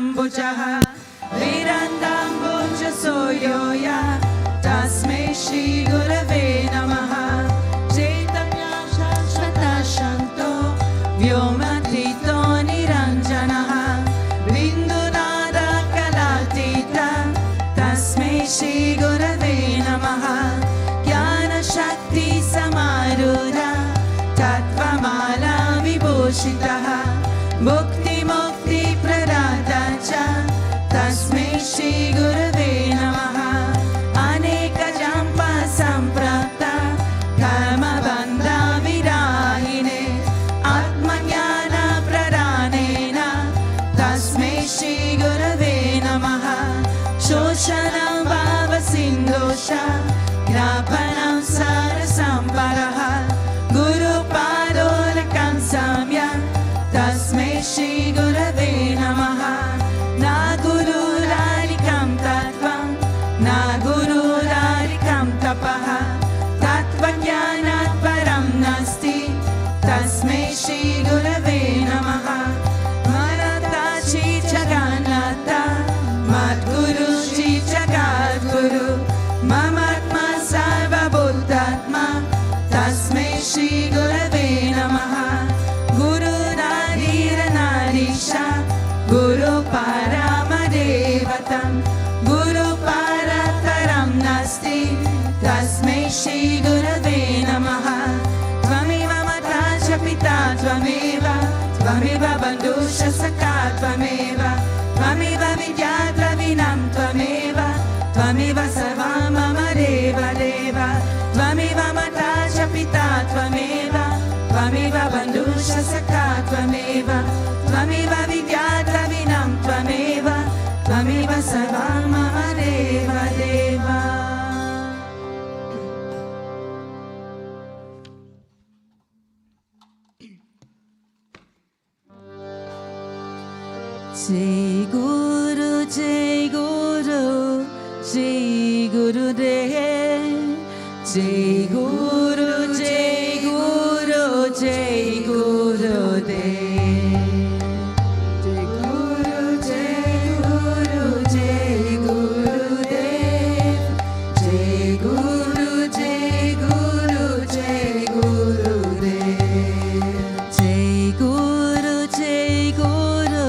Vijayambujaha Virandambuja Soyoya Tasmai Shri Gurave Namaha Chaitanya Shashvata Shanto Vyomatito Niranjanaha Bindunada Kalatita Tasmai Shri Gurave Namaha Jnana Shakti Samarudha Tattvamala Vibhushitaha Bhakti Mukti Pradata Cha Tasmai Shri Gurave Namaha Aneka Jampa Samprapta Karma Bandha Virahine Atma Jnana Pradhanena Tasmai Shri Gurave Namaha Shoshanam Bhava Sindosha Grapanam Sara Samparaha Guru Padolakam Samya Tasmai Shri Gurave Namaha Na Guru Radikam Tattvam Na Guru Radikam Tapaha Tattva Jnanat Param Nasti Tasmai Shri Gurave Namaha Manata Shri Jagannatha Madguru Shri Jagadguru Mamatma Sarva Buddhatma Tasmai Shri Gurave Namaha Guru Nadira Narisha Guru Paramadevatam Guru Parataram Nasti Tasmai Shri Gurave Namaha Tvameva Mata Cha Pita Tvameva Tvameva Bandusha Saka Tvameva Tvameva Vidya Dravinam Tvameva Tvameva Sarvam Mama Deva Deva Tvameva Mata Cha Pita Tvameva Tvameva Bandusha Saka Tvameva Tvameva Vidya Dravinam Tvameva Tvameva Sarvam Mama Deva Deva Jai Guru Jai Guru Jai Guru Dev Jai Guru Jai Guru Jai Guru Dev Jai Guru Jai Guru Jai Guru Dev Jai Guru Jai Guru Jai Guru Dev Jai Guru Jai Guru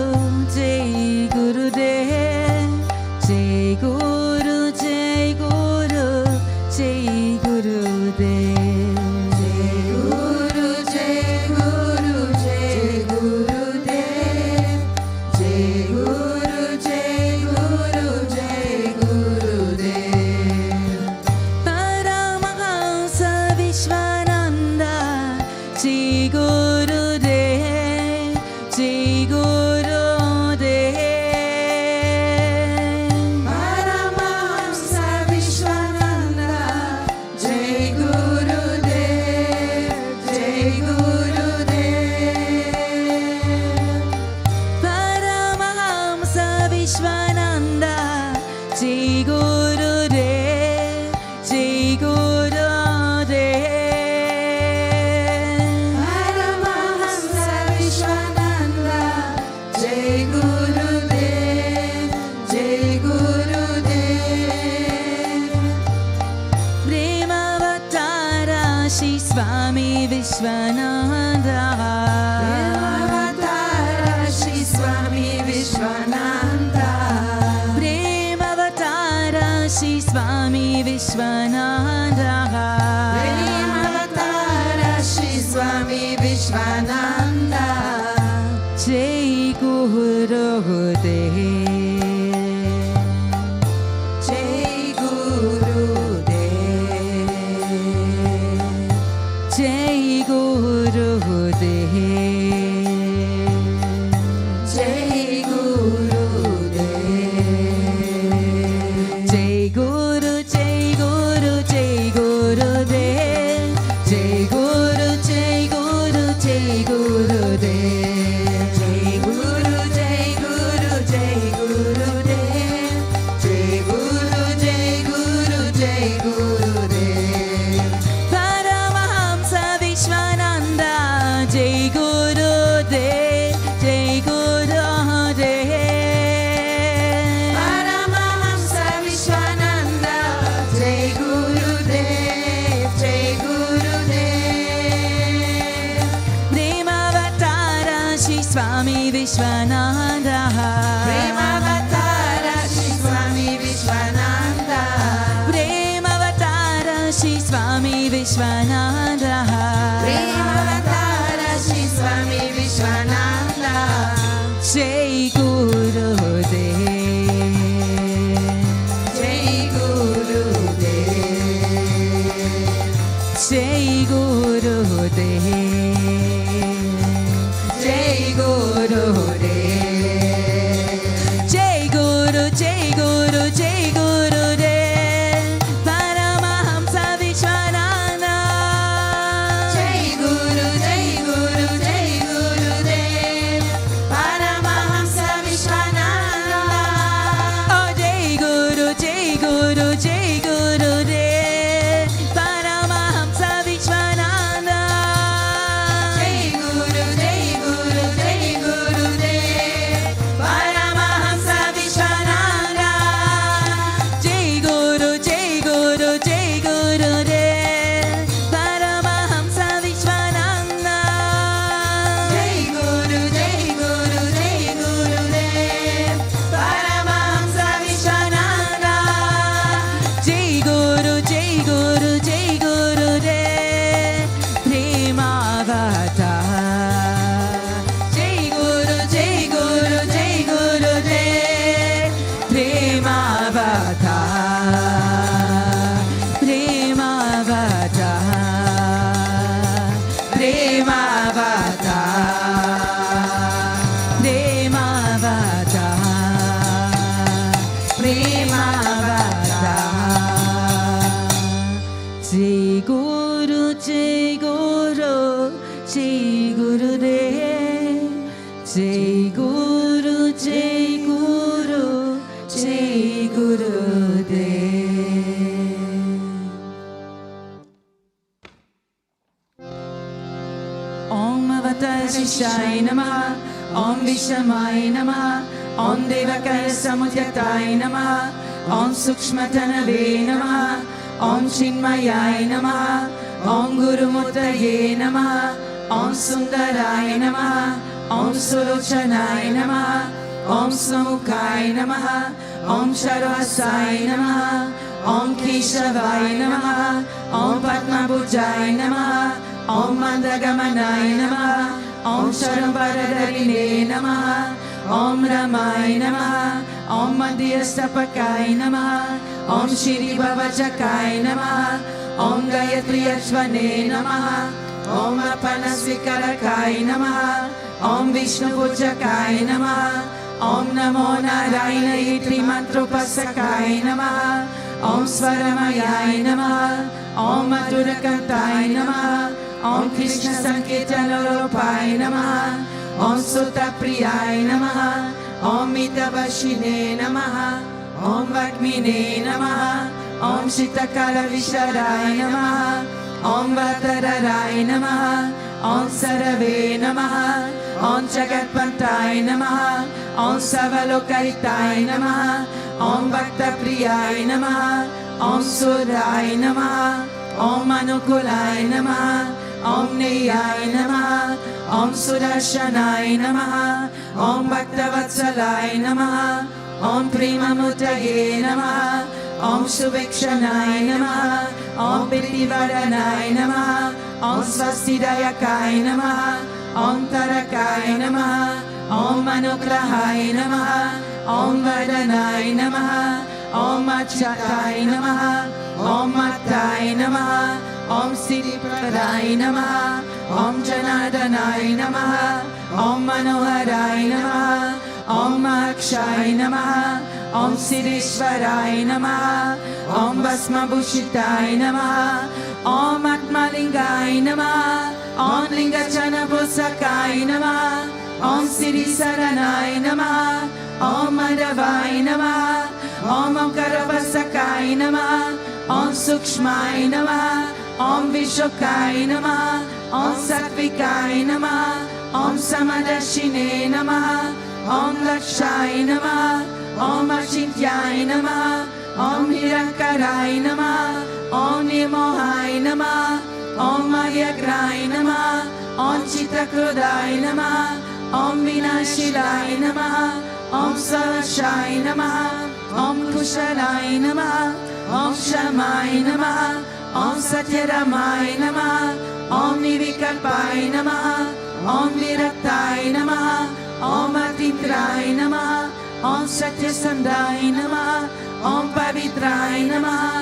Jai Guru Dev Jai Guru Jai Guru Jai Guru Dev Jai Guru Jai Guru Jai Guru Dev Jai Guru Jai Guru Jai Guru Dev Paramahamsa Vishwananda Jai Guru Dev Jai Guru Dev Paramahamsa Vishwananda Jai Guru Dev Jai Guru Dev Paramahamsa Vishwananda Jai Guru Dev Jai Guru Dev Paramahamsa Vishwananda Jai Guru Dev Jai Guru Dev Premavatara Sri Swami Vishwananda Premavatara Sri Swami Vishwananda Premavatara Sri Swami Vishwananda Premavatara Sri Swami Vishwananda Jai Guru Dev Jai Guru Dev Jai Guru Dev Jai Guru Dev Jai Guru Jai Guru Jai Guru Dev Jai Guru Jai Guru Jai Guru Dev Jai Guru Jai Guru Jai Guru Dev Paramahamsa Vishwananda. Jai Guru Dev Paramahamsa Vishwananda. Oh Jai Guru Dev Paramahamsa Vishwananda. Jai Guru Dev Paramahamsa Vishwananda. Jai Guru Dev Paramahamsa Vishwananda. Jai Guru Dev Paramahamsa Vishwananda. Jai Guru Dev Premavata. Jai Guru Dev Premavata. Premavata. Premavata. Premavata. Premavata. Jai Guru Dev. Jai Guru Dev. Om Avatar Shishai Namaha. Om Vishamai Namaha. Om Devakar Samudyatai Namaha. Om Sukshmatanave Namaha. Om Chinmayai Namaha. Om Guru Mutaye Namaha. Om Sundarai Namaha. Om Surochanai Namaha. Om Smukai Namaha. Om Charvasai Namaha. Om Keshavai Namaha. Om Padmabhujai Namaha. Om Mandagamanai Namaha. Om Sharambaradharine Namaha. Om Ramai Namaha. Om Madhyastapakai Namaha. Om Shri Bhavajakai Namaha. Om Gayatri Ashvane Namaha. Om Apanasvikarakai Namaha. Om Vishnu Pujakai Namaha. Om Namo Narayana Yitri Mantropasakai Namaha. Om Swaramayai Namaha. Om Madhurakantai Namaha. Om Krishna Sankirtanaropai Namaha. Om Sutapriyai Namaha. Om Mitavashine Namaha. Om Vakmine Namaha. Om Shitakala Visharai Namaha. Om Vatararai Namaha. Om Sarave Namaha. Om Jagatpantai Namaha. Om Savalokaitai Namaha. Om Bhaktapriyai Namaha. Om Surai Namaha. Om Anukulai Namaha. Om Neyai Namaha. Om Sudarshanai Namaha. Om Bhaktavatsalai Namaha. Om Premamutaye Namaha. Om Suvekshanai Namaha. Om Pitivaranai Namaha. Om Svastidayakai Namaha. Om Tarakai Namaha. Om Anugrahai Namaha. Om Vadanai Namaha. Om Achatai Namaha. Om Mattai Namaha. Om Siddhiparai Namaha. Om Janardanai Namaha. Om Manoharai Namaha. Om Akshai Namaha. Om Siddhishwarai Namaha. Om Basmabhushitai Namaha. Om Atmalingai Namaha. Om Lingachanabhusakai Namaha. Om Siddhi Saranai Namaha. Om Madhavai Namaha. Om Karavasakai Namaha. Om Sukshmai Namaha. Om Vishokai Namaha. Om Sattvikai Namaha. Om Samadashine Namaha. Om Lakshai Namaha. Om Achintyai Namaha. Om Hirankarai Namaha. Om Nirmohai Namaha. Om Magyagrai Namaha. Om Chitakrodai Namaha. Om Vinashilai Namaha. Om Sarashai Namaha. Om Kushalai Namaha. Om Shamai Namaha. Om Satyaramai Namaha. Om Nivikalpai Namaha. Om Viraktai Namaha. Om Atintrai Namaha. Om Satyasandai Namaha. Om Pavitrai Namaha.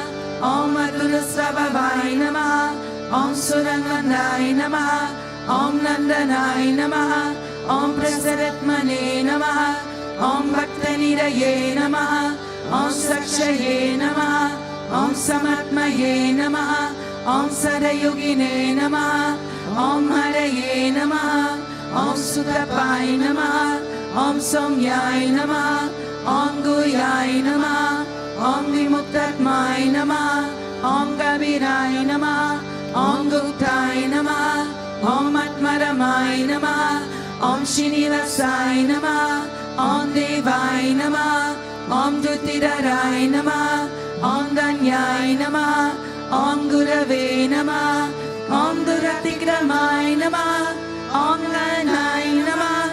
Om Madhurasvabhavai Namaha. Om Surangandai Namaha. Om Nandanai Namaha. Om Prasaratmane Namaha. Om Bhaktaniraye Namaha. Om Sakshaya Namaha, Om Samatmaya Namaha, Om Sadayogine Namaha, Om Haraye Namaha, Om Sutapaya Namaha, Om Somyaya Namaha, Om Guyaya Namaha, Om Vimuktatmaya Namaha, Om Gabiraya Namaha, Om Guptaya Namaha, Om Atmaramaya Namaha, Om Srinivasaya Namaha, Om Devaya Namaha, Om Dutidaraya Namaha, Om Danyaya Namaha, Om Gurave Namaha, Om Duratikramaya Namaha, Om Ganaya Namaha,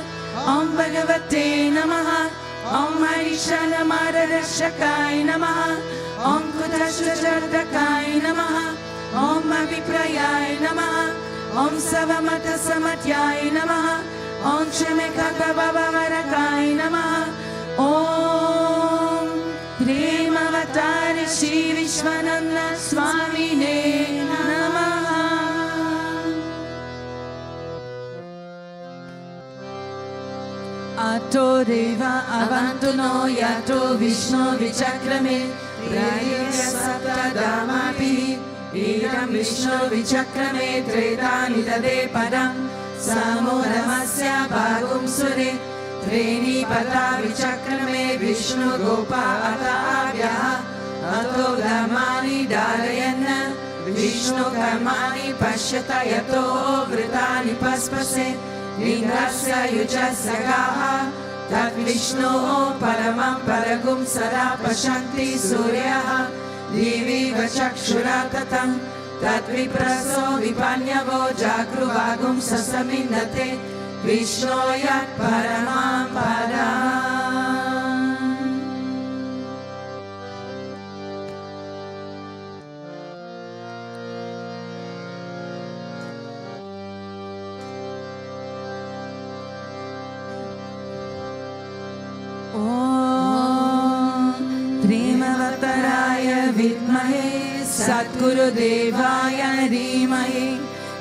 Om Bhagavate Namaha, Om Harishanamaradashakaya Namaha, Om Kutashachartakaya Namaha, Om Aviprayaya Namaha, Om Savamata Samatyaya Namaha, Om Chamekata Bhavavarakaya Namaha, Om Premavatari Sri Vishwananda Swami Namaha. Ato Deva Avantuno Yato Vishnu Vichakrame Prayasya Saptadamapi Idam Vishnu Vichakrame Tretani Tade Padam Samoramasya Bhagum Sure Treni Pata Vichakrame Vishnu Gopa Ata Abhyaha Ato Dhamani Dharayana Vishnu Karmani Pashyata Yato Vritani Paspase Indrasya Yujasya Gaha Tat Vishnu Paramam Paragum Sada Pashanti Suryaha Divi Vachakshuratatam Tat Vipraso Vipanyavo Jagruvagum Sasamindate Vishnu Yat Paramam Padam. Premavattaraya Vidmahe Satgurudevaya Dhimahi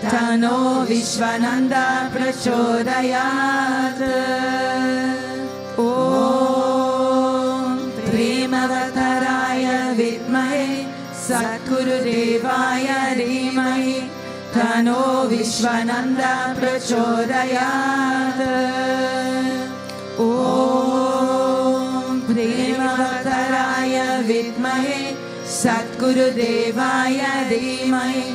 Tano Vishwananda Prachodayat. Om Premavattaraya Vidmahe Satgurudevaya Dhimahi Tano Vishwananda Prachodayat. Om Premavattaraya Vidmahe Satgurudevaya Dhimahi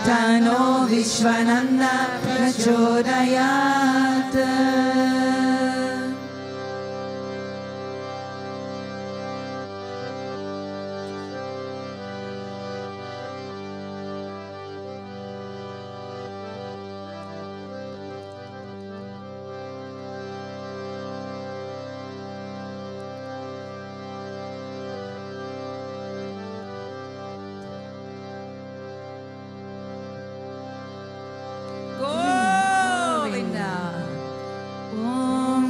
Tano Vishwananda Prachodayat.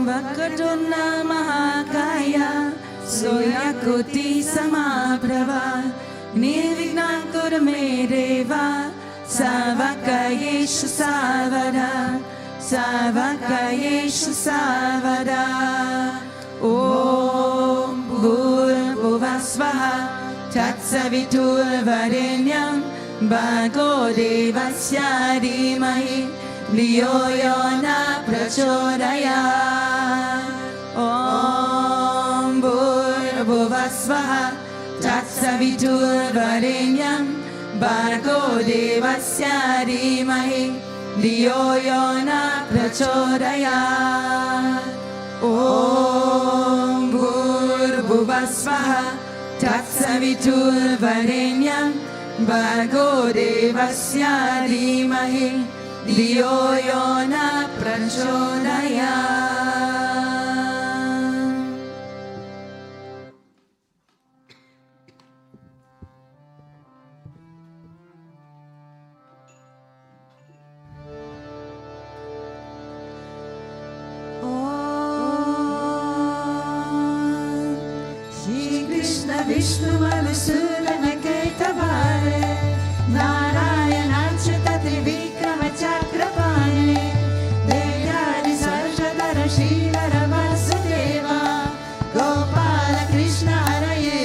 Vakatuna Mahakaya Soyakuti Samaprava Nirvignam Kurme Deva Savakayeshu Savada Savakayeshu Savada. Om Bhurvuvasvaha Tatsavitur Varenyam Bhargo Devasya Dhimahi Dhiyo Yona Prachodayat. Om Bhurvuvasvaha Tatsavitur Varenyam Bhargo Devasya Dhimahi Dhiyo Yona Prachodayat. Om Bhurvuvasvaha Tatsavitur Varenyam Bhargo Devasya Dhimahi Dhiyo Yona Prachodayat. Vishnu Madhusudana Ketavale Narayana Chita Trivikrama Chakrapane Devyani Sarjadara Shridhara Vasudeva Gopala Krishna Haraye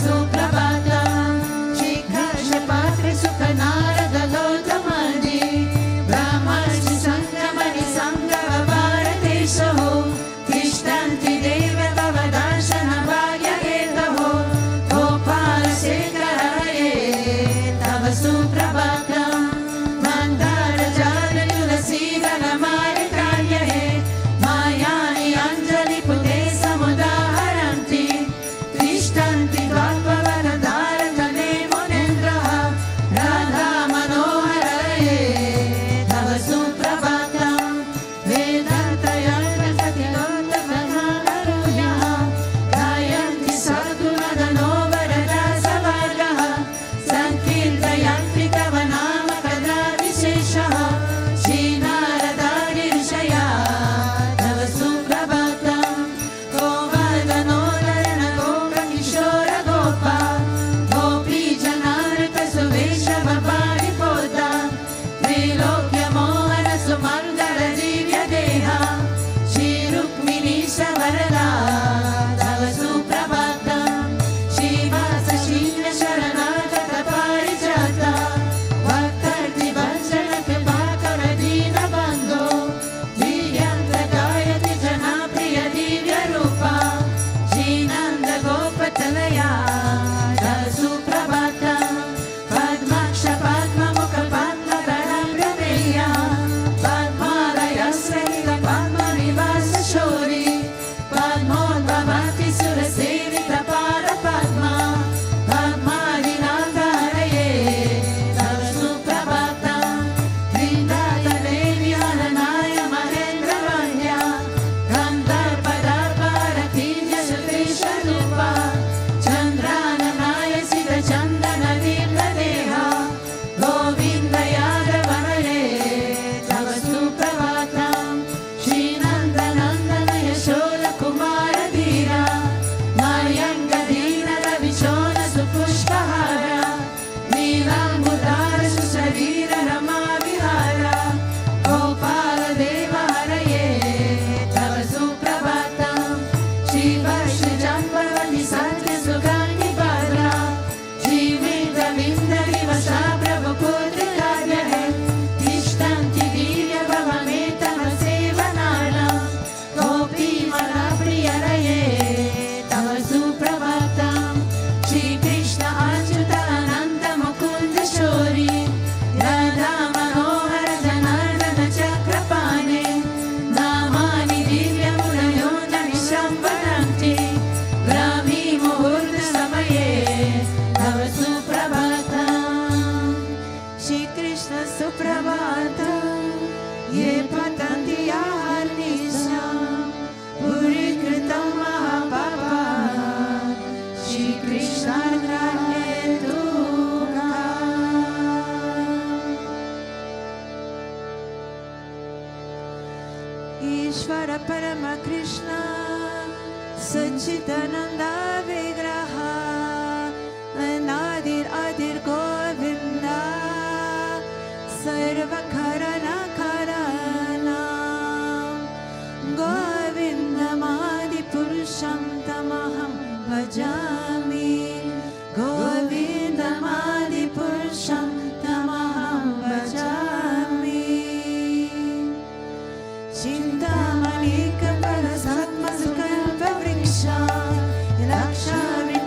सुप्रभातम् शीघ्रशपात्र सुखनारद गौतमादि ब्रह्मर्षि सङ्गमणि सङ्गम भारतेशः तिष्ठन्ति देव तव दर्शन भाग्यहेतः गोपालशेखर हरे तव सुप्रभातम् मन्दार जाल तुलसीदल मालिकार्य हे मायानि अञ्जलि पुते समुदाहरन्ति तिष्ठन्ति द्वात्मवरदारतले मुनीन्द्रः राधा मनोहर हे तव सुप्रभातम् वेदान्तयन्त्रकथितोत्तमनानरूयः गायन्ति सद्गुणगणो वरदासवर्गः सङ्कीर्तयन्ति तव नाम कदा विशेषः श्रीनारदादि ऋषया तव सुप्रभातम् गोवर्धनोदरण गोपकिशोर गोपा गोपीजनानृत सुवेशव पारिपोता त्रैलोक्यमोहन सुमङ्गल दिव्य देहा श्रीरुक्मिणीश वरदा तव सुप्रभातम् श्रीवास शील शरणागत पारिजाता भक्तार्ति भञ्जन कृपाकर दीनबन्धो धीर्यन्त गायति जनाप्रिय दिव्य रूपा श्रीनन्द गोपतनया तव सुप्रभातम् पद्माक्ष पद्ममुख पद्मकरं प्रमेया पद्मालयसहित पद्मनिवास शौरी पद्मोद्भवति सुरसेवित पारपद्मा पद्मादिनाथ हरये तव सुप्रभातम् वृन्दातले विहरणाय महेन्द्रवन्द्या गन्धर्पदर्पारतीर्यसुतेशरूपा चन्द्राननाय सितचन्दनदीर्घदेहा गोविन्द यादव हरे तव सुप्रभातम् श्रीनन्दनन्दन यशोदकुमार धीरा मयङ्क दीनरविशोण सुपुष्पहार नीलाम्बुदार सुशरीर रमा विहार गोपाल देव हरये तव सुप्रभातम् श्रीवर्ष जम्बवति सत्य सुगन्धि भद्रा श्रीमेघविन्द विवशा प्रभु पुत्रिकार्य है तिष्ठन्ति दिव्य भवमेतम सेवनानां गोपी मला प्रिय रये तव सुप्रभातम् श्रीकृष्ण अच्युत अनन्त मुकुन्द शौरी राधा मनोहर जनार्दन चक्रपाणे नामानि दिव्यमुनयो निशं वदन्ति ब्राह्मी मुहूर्त समये तव सुप्रभातम् श्रीकृष्ण सुप्रभातम् ये पतन्ति याहर्निशं भूरि कृतं महापापा श्रीकृष्णार्घ्यहेतुः ईश्वर परम कृष्ण सच्चिदानन्द विग्रह अनादिर आदिर गोविन्द सर्वकरण करणं गोविन्दमादिपुरुषं तमहं भजामि गोविन्दमादिपुरुषं तमहं भजामि चिन्तामणिकफलसत्मसुकल्पवृक्षा लक्षामि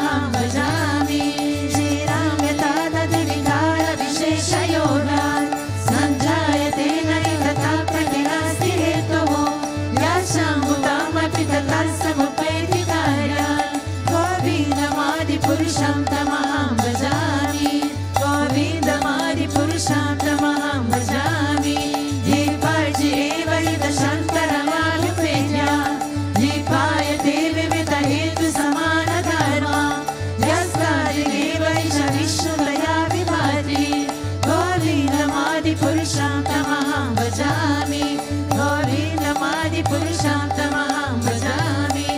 Tamaham Bhajami Shriram Yatada Divikara Vishesha Yoga Sanjayate Naritata Kinasti Hetoho Yasham Bhutama Pitatasam Upeti Karyan Govindamadi Purusham Tamaham Bhajami Govindamadi Purusham Tamaham Bhajami Diparji Eva Hita Shantaramani Pedya Dipaya Devi Vita Hetu Samana Dharma Yaskadi Eva Isha Vishnudaya Vibhati Govindamadi Purusham Tamaham Bhajami Govindamadi Purusham Tamaham Bhajami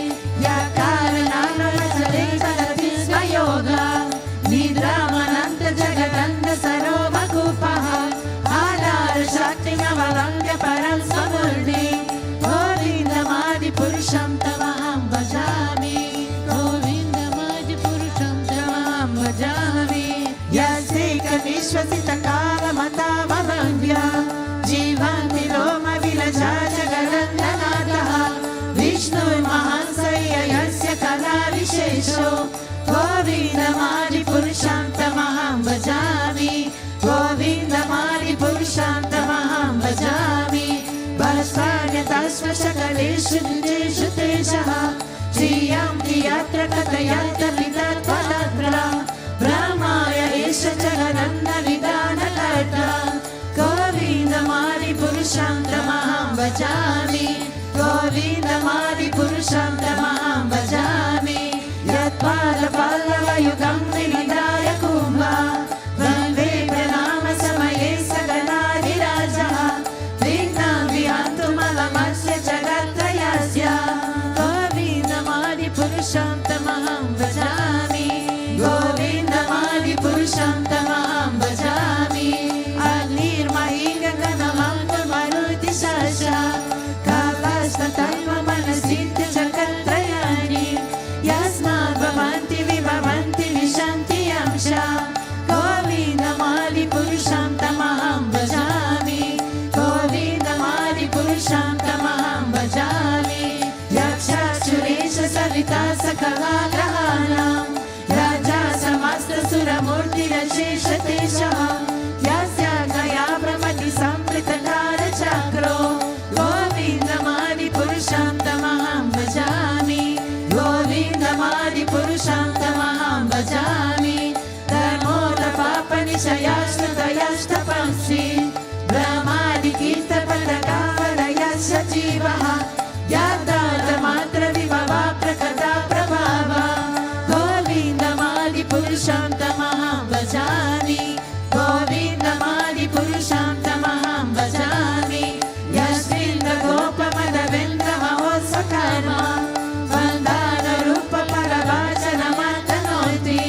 Yakaranana Sareta Tisma Yoga Nidramananta Jagatanda Saroma Kupaha Adara Shakti Navalanga Param Samurdi Govindamadi Purusham Tamaham Bhajami Govindamadi Purusham Tamaham Bhajami Yasika Vishwasita Kala Matava Vandhya Jivanti Roma Vilaja Jagarandanataha Vishnu Mahansaya Yasya Kala Vishesho Govindamadi Purusham Tamaham Bhajami Govindamadi Purusham Tamaham Bhajami Bhasvanya Tasva Shakaleshu Niteshu Teshaha Shriyam Kiyatra Katayatra Vitatvatatra Brahmaya Esha Jagananda Vidana Karta Govindamadi Purusham Tamaham Bhajami Govindamadi Purusham Tamaham Bhajami Yatpala Pallava Yugam Nilidaya Kumbha Vanve Pranama Samaye Saganadi Rajaha Vignam Vihantu Malamasya Jagatrayasya Govindamadi Purusham Tamaham Bhajami Govindamadi Purusham Tamaham Bhajami Agnir Mahiga Ganamanta Maruti Shasha Kalasta Taima Manasitya Jagatrayani Yasmad Bhavanti Vibhavanti Vishanti Yamsha Govindamadi Purusham Tamaham Bhajami Govindamadi Purusham Tamaham Bhajami Yaksha Suresha Savita Sakala Grahanam Raja Samasta Suramurti Rashesha Teshaha Yasya Gaya Brahmati Sampritakara Chakro Govindamadi Purusham Tamaham Bhajami Govindamadi Purusham Tamaham Bhajami Dharmoda Papa Nishayashta Dayashta Pamsi Brahmadi Kirta Padagavara Yasya Jivaha Yadada Matra Vibhava Prakata Prabhava Govindamadi Purusham Tamaham Bhajami Govindamadi Purusham Tamaham Bhajami Yasvinda Gopa Madhavendra Mahosvakarma Vandana Rupa Paravachana Matanoti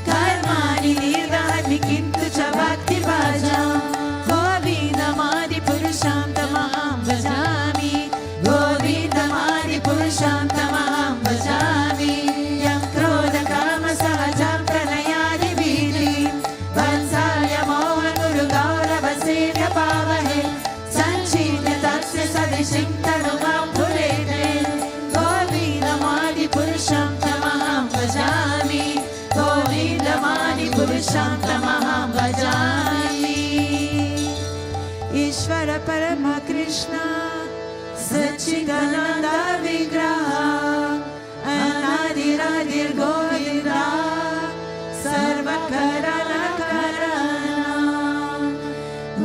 Karmani Nirvahati Kintu Cha Bhakti Bhajam Govindamadi Purusham Tamaham Bhajami Govindamadi Purusham Tamaham Bhajami Yam Krodha Kama Sahajam Pranayadi Vidi Vansaya Moha Guru Gaurava Sevya Pavahe Sanchita Tatsya Sadishim Tanumam Purete Govindamadi Purusham Tamaham Bhajami Govindamadi Purusham Tamaham Bhajami Ishvara Parama Krishna Sachidananda Vigraha Anadiradir Govinda Sarvakarana Karana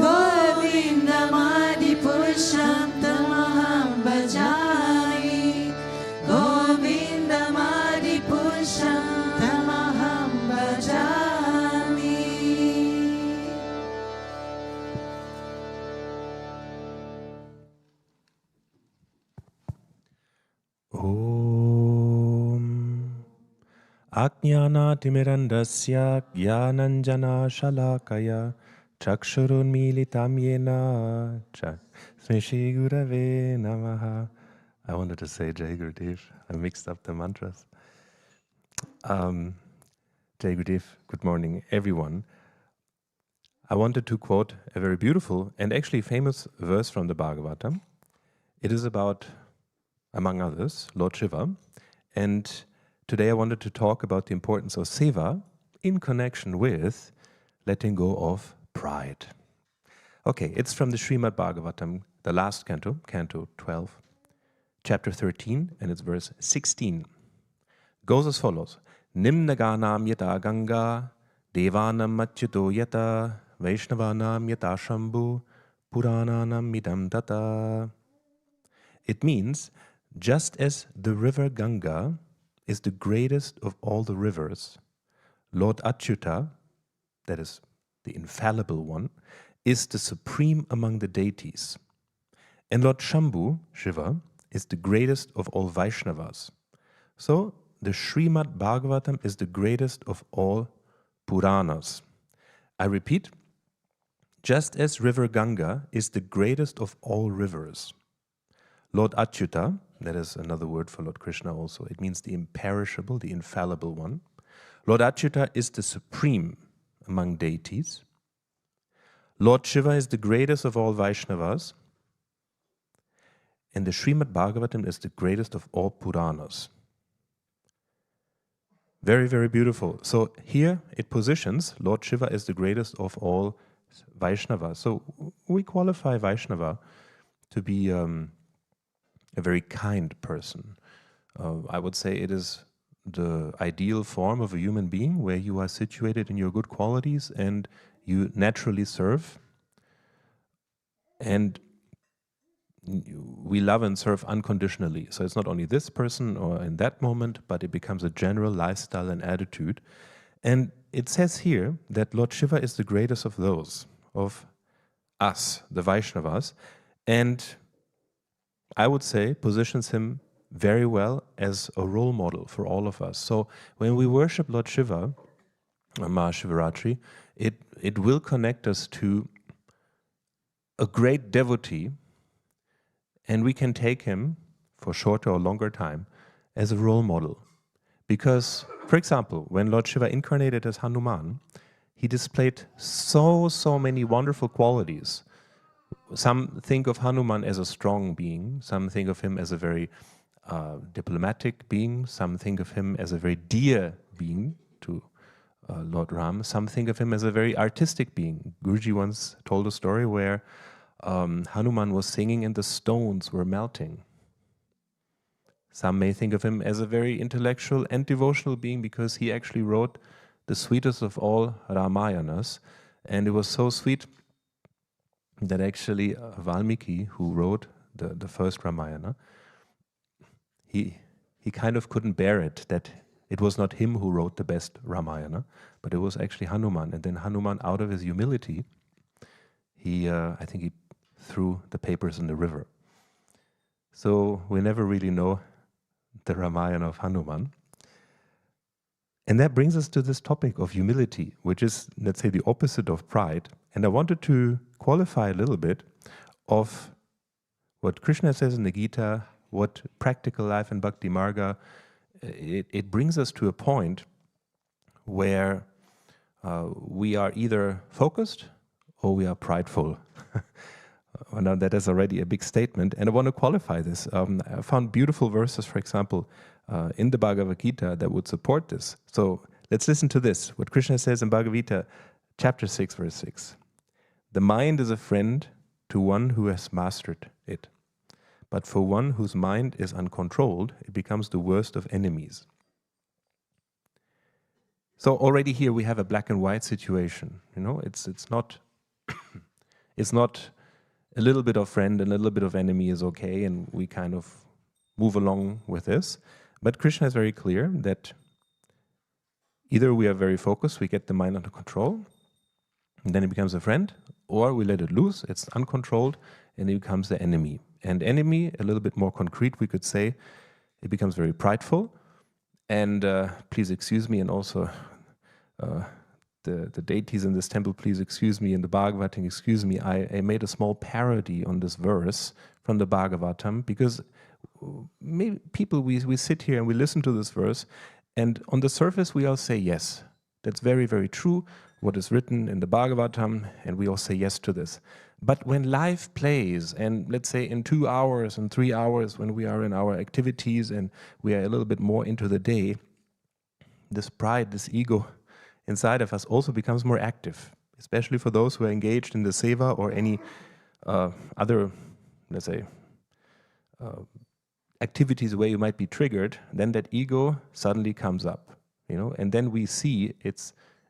Govindamadi Purusham Tamaham Bhajami Govindamadi Purusham Tamaham Bhajami Om Ajnanaatimirandasya Jnananjana Shalakaya Chakshurunmilitam Yena Tasmai Shri Gurave Namaha. I wanted to say Jai Gurudev. I mixed up the mantras. Jai Gurudev, good morning, everyone. I wanted to quote a very beautiful and actually famous verse from the Bhagavatam. It is about, among others, Lord Shiva, and today I wanted to talk about the importance of seva in connection with letting go of pride. Okay, it's from the Srimad Bhagavatam, the last canto, canto 12, chapter 13, and it's verse 16. Goes as follows. Nimnaganam yata Ganga, Devanam Machyuto yata, Vaishnavanam yata Shambhu, Purananam midam tata. It means, just as the river Ganga is the greatest of all the rivers, Lord Achyuta, that is the infallible one, is the supreme among the deities. And Lord Shambhu, Shiva, is the greatest of all Vaishnavas. So, the Srimad Bhagavatam is the greatest of all Puranas. I repeat, just as river Ganga is the greatest of all rivers, Lord Achyuta, that is another word for Lord Krishna also, it means the imperishable, the infallible one. Lord Achyuta is the supreme among deities. Lord Shiva is the greatest of all Vaishnavas. And the Srimad Bhagavatam is the greatest of all Puranas. Very, very beautiful. So here it positions Lord Shiva as the greatest of all Vaishnavas. So we qualify Vaishnava to be a very kind person. I would say it is the ideal form of a human being where you are situated in your good qualities and you naturally serve. And we love and serve unconditionally. So it's not only this person or in that moment, but it becomes a general lifestyle and attitude. And it says here that Lord Shiva is the greatest of those, of us, the Vaishnavas, and I would say positions him very well as a role model for all of us. So when we worship Lord Shiva on Mahashivaratri, it will connect us to a great devotee, and we can take him for shorter or longer time as a role model. Because, for example, when Lord Shiva incarnated as Hanuman, he displayed so many wonderful qualities. Some think of Hanuman as a strong being, some think of him as a very diplomatic being, some think of him as a very dear being to Lord Ram, some think of him as a very artistic being. Guruji once told a story where Hanuman was singing and the stones were melting. Some may think of him as a very intellectual and devotional being because he actually wrote the sweetest of all Ramayanas, and it was so sweet that actually Valmiki, who wrote the first Ramayana, he kind of couldn't bear it, that it was not him who wrote the best Ramayana, but it was actually Hanuman. And then Hanuman, out of his humility, I think he threw the papers in the river. So we never really know the Ramayana of Hanuman. And that brings us to this topic of humility, which is, let's say, the opposite of pride. And I wanted to qualify a little bit of what Krishna says in the Gita, what practical life in Bhakti Marga, it brings us to a point where we are either focused or we are prideful. Now that is already a big statement, and I want to qualify this. I found beautiful verses, for example, in the Bhagavad Gita that would support this. So let's listen to this, what Krishna says in Bhagavad Gita, chapter 6, verse 6. The mind is a friend to one who has mastered it, but for one whose mind is uncontrolled, it becomes the worst of enemies. So already here we have a black and white situation. You know, it's not it's not a little bit of friend and a little bit of enemy is okay, and we kind of move along with this. But Krishna is very clear that either we are very focused, we get the mind under control, and then it becomes a friend, or we let it loose, it's uncontrolled, and it becomes the enemy. And enemy, a little bit more concrete, we could say, it becomes very prideful. And please excuse me, and also the deities in this temple, please excuse me, in the Bhagavatam, excuse me, I made a small parody on this verse from the Bhagavatam, because maybe people, we sit here and we listen to this verse, and on the surface we all say, yes, that's very, very true, what is written in the Bhagavatam, and we all say yes to this. But when life plays, and let's say in 2 hours and 3 hours, when we are in our activities and we are a little bit more into the day, this pride, this ego inside of us also becomes more active, especially for those who are engaged in the seva or any other, let's say, activities where you might be triggered. Then that ego suddenly comes up, and then we see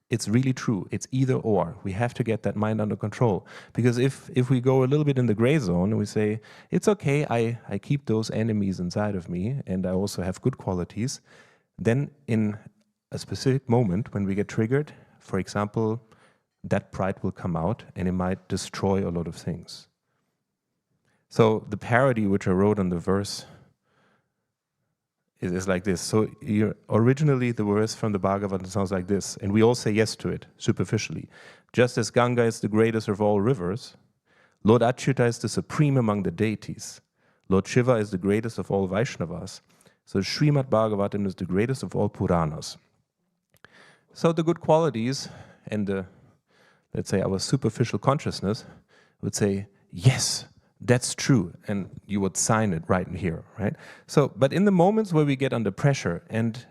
it's really true. It's either or. We have to get that mind under control. Because if we go a little bit in the gray zone and we say, it's okay, I keep those enemies inside of me and I also have good qualities, then in a specific moment when we get triggered, for example, that pride will come out and it might destroy a lot of things. So the parody which I wrote on the verse is like this. So originally the verse from the Bhagavatam sounds like this, and we all say yes to it, superficially. Just as Ganga is the greatest of all rivers, Lord Achyuta is the supreme among the deities, Lord Shiva is the greatest of all Vaishnavas, so Srimad Bhagavatam is the greatest of all Puranas. So the good qualities and let's say our superficial consciousness would say, yes, that's true, and you would sign it right here, right? So, but in the moments where we get under pressure, and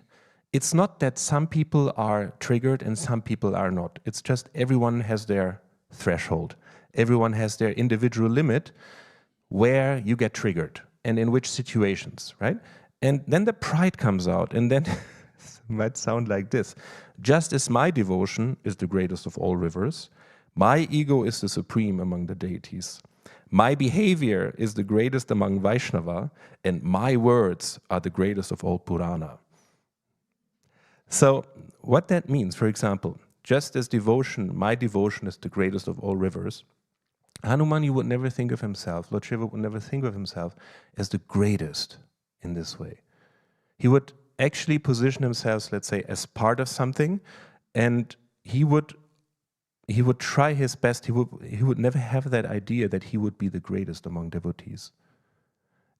it's not that some people are triggered and some people are not. It's just everyone has their threshold. Everyone has their individual limit where you get triggered and in which situations, right? And then the pride comes out, and then it might sound like this. Just as my devotion is the greatest of all rivers, my ego is the supreme among the deities. My behavior is the greatest among Vaishnava, and my words are the greatest of all Purana. So what that means, for example, just as devotion, my devotion is the greatest of all rivers, Hanuman would never think of himself, Lord Shiva would never think of himself as the greatest in this way. He would actually position himself, let's say, as part of something, and he would try his best. He would never have that idea that he would be the greatest among devotees.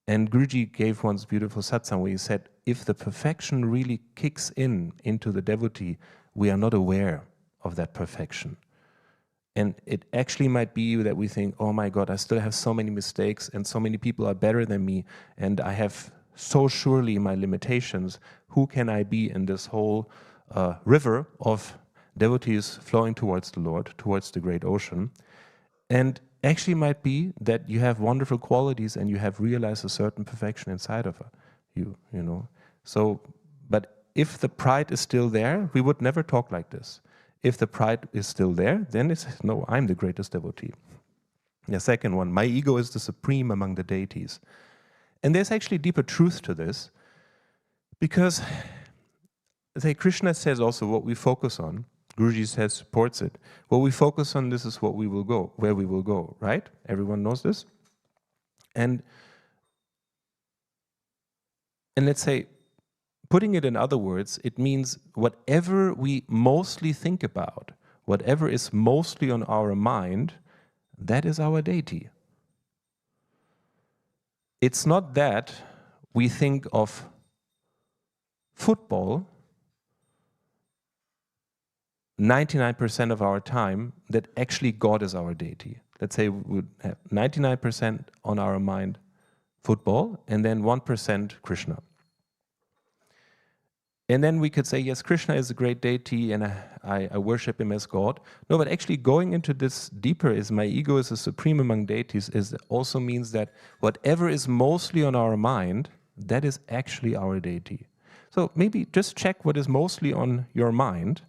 And Guruji gave once beautiful satsang where he said, if the perfection really kicks into the devotee, we are not aware of that perfection. And it actually might be that we think, oh my God, I still have so many mistakes and so many people are better than me and I have so surely my limitations. Who can I be in this whole river of devotees flowing towards the Lord, towards the great ocean? And actually might be that you have wonderful qualities and you have realized a certain perfection inside of you, So, but if the pride is still there, we would never talk like this. If the pride is still there, then it's, no, I'm the greatest devotee. The second one, my ego is the supreme among the deities. And there's actually deeper truth to this, because Krishna says also what we focus on, Guruji says supports it. What we focus on, this is what we will go, where we will go, right? Everyone knows this. And let's say, putting it in other words, it means whatever we mostly think about, whatever is mostly on our mind, that is our deity. It's not that we think of football 99% of our time, that actually God is our deity. Let's say we would have 99% on our mind football and then 1% Krishna. And then we could say, yes, Krishna is a great deity and I worship him as God. No, but actually going into this deeper is my ego is the supreme among deities also means that whatever is mostly on our mind, that is actually our deity. So maybe just check what is mostly on your mind.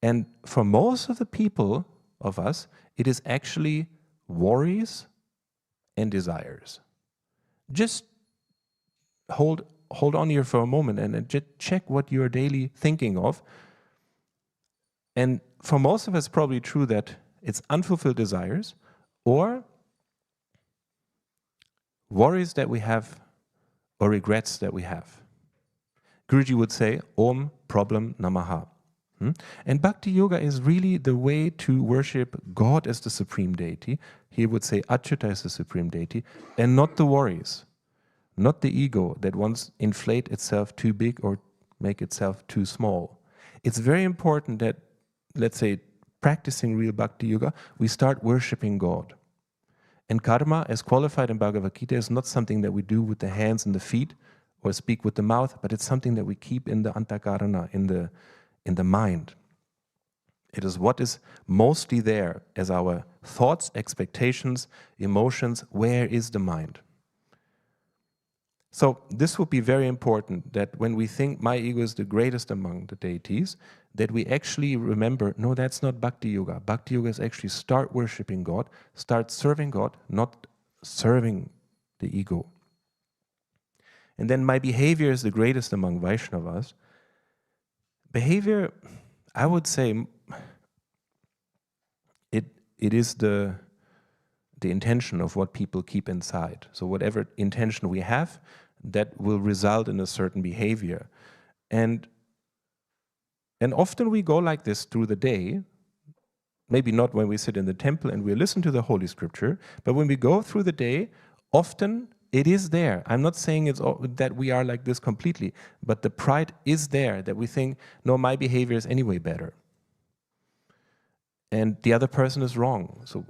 And for most of the people of us, it is actually worries and desires. Just hold on here for a moment and just check what you're daily thinking of. And for most of us, it's probably true that it's unfulfilled desires or worries that we have or regrets that we have. Guruji would say, Om Problem Namaha. And Bhakti Yoga is really the way to worship God as the supreme deity. He would say Achyuta is the supreme deity, and not the worries, not the ego that wants to inflate itself too big or make itself too small. It's very important that, let's say, practicing real Bhakti Yoga, we start worshipping God. And karma, as qualified in Bhagavad Gita, is not something that we do with the hands and the feet or speak with the mouth, but it's something that we keep in the antakarana, in the mind. It is what is mostly there as our thoughts, expectations, emotions. Where is the mind? So this would be very important, that when we think my ego is the greatest among the deities, that we actually remember, no, that's not Bhakti Yoga. Bhakti Yoga is actually start worshipping God, start serving God, not serving the ego. And then my behavior is the greatest among Vaishnavas. Behavior, I would say, it is the intention of what people keep inside. So whatever intention we have, that will result in a certain behavior. And often we go like this through the day, maybe not when we sit in the temple and we listen to the Holy Scripture, but when we go through the day, often it is there. I'm not saying it's that we are like this completely, but the pride is there, that we think, no, my behavior is anyway better. And the other person is wrong. So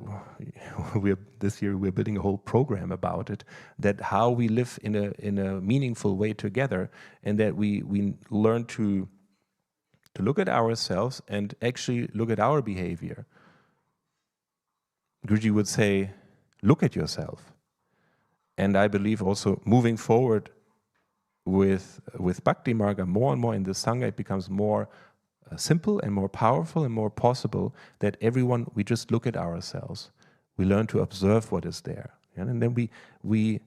this year we're building a whole program about it, that how we live in a meaningful way together, and that we learn to look at ourselves and actually look at our behavior. Guruji would say, look at yourself. And I believe also moving forward with Bhakti Marga, more and more in the Sangha, it becomes more simple and more powerful and more possible that everyone, we just look at ourselves. We learn to observe what is there. And then we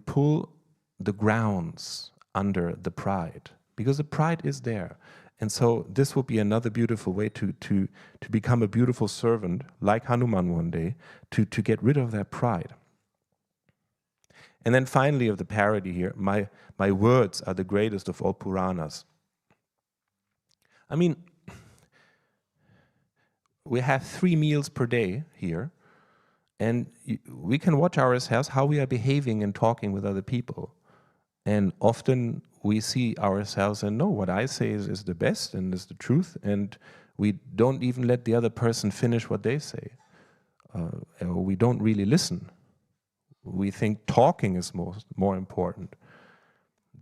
pull the grounds under the pride, because the pride is there. And so this will be another beautiful way to become a beautiful servant, like Hanuman one day, to get rid of that pride. And then finally, of the parody here, my words are the greatest of all Puranas. I mean, we have 3 meals per day here, and we can watch ourselves, how we are behaving and talking with other people. And often we see ourselves and know what I say is the best and is the truth, and we don't even let the other person finish what they say. Or we don't really listen. We think talking is more important.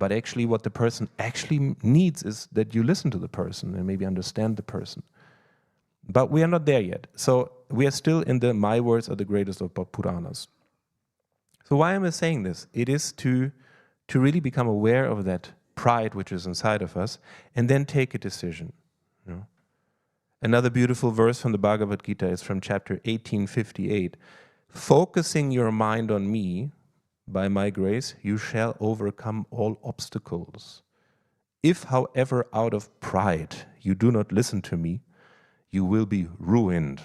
But actually what the person actually needs is that you listen to the person and maybe understand the person. But we are not there yet. So we are still in the my words are the greatest of Puranas. So why am I saying this? It is to really become aware of that pride which is inside of us, and then take a decision. You know? Another beautiful verse from the Bhagavad Gita is from chapter 1858. Focusing your mind on me, by my grace, you shall overcome all obstacles. If, however, out of pride you do not listen to me, you will be ruined.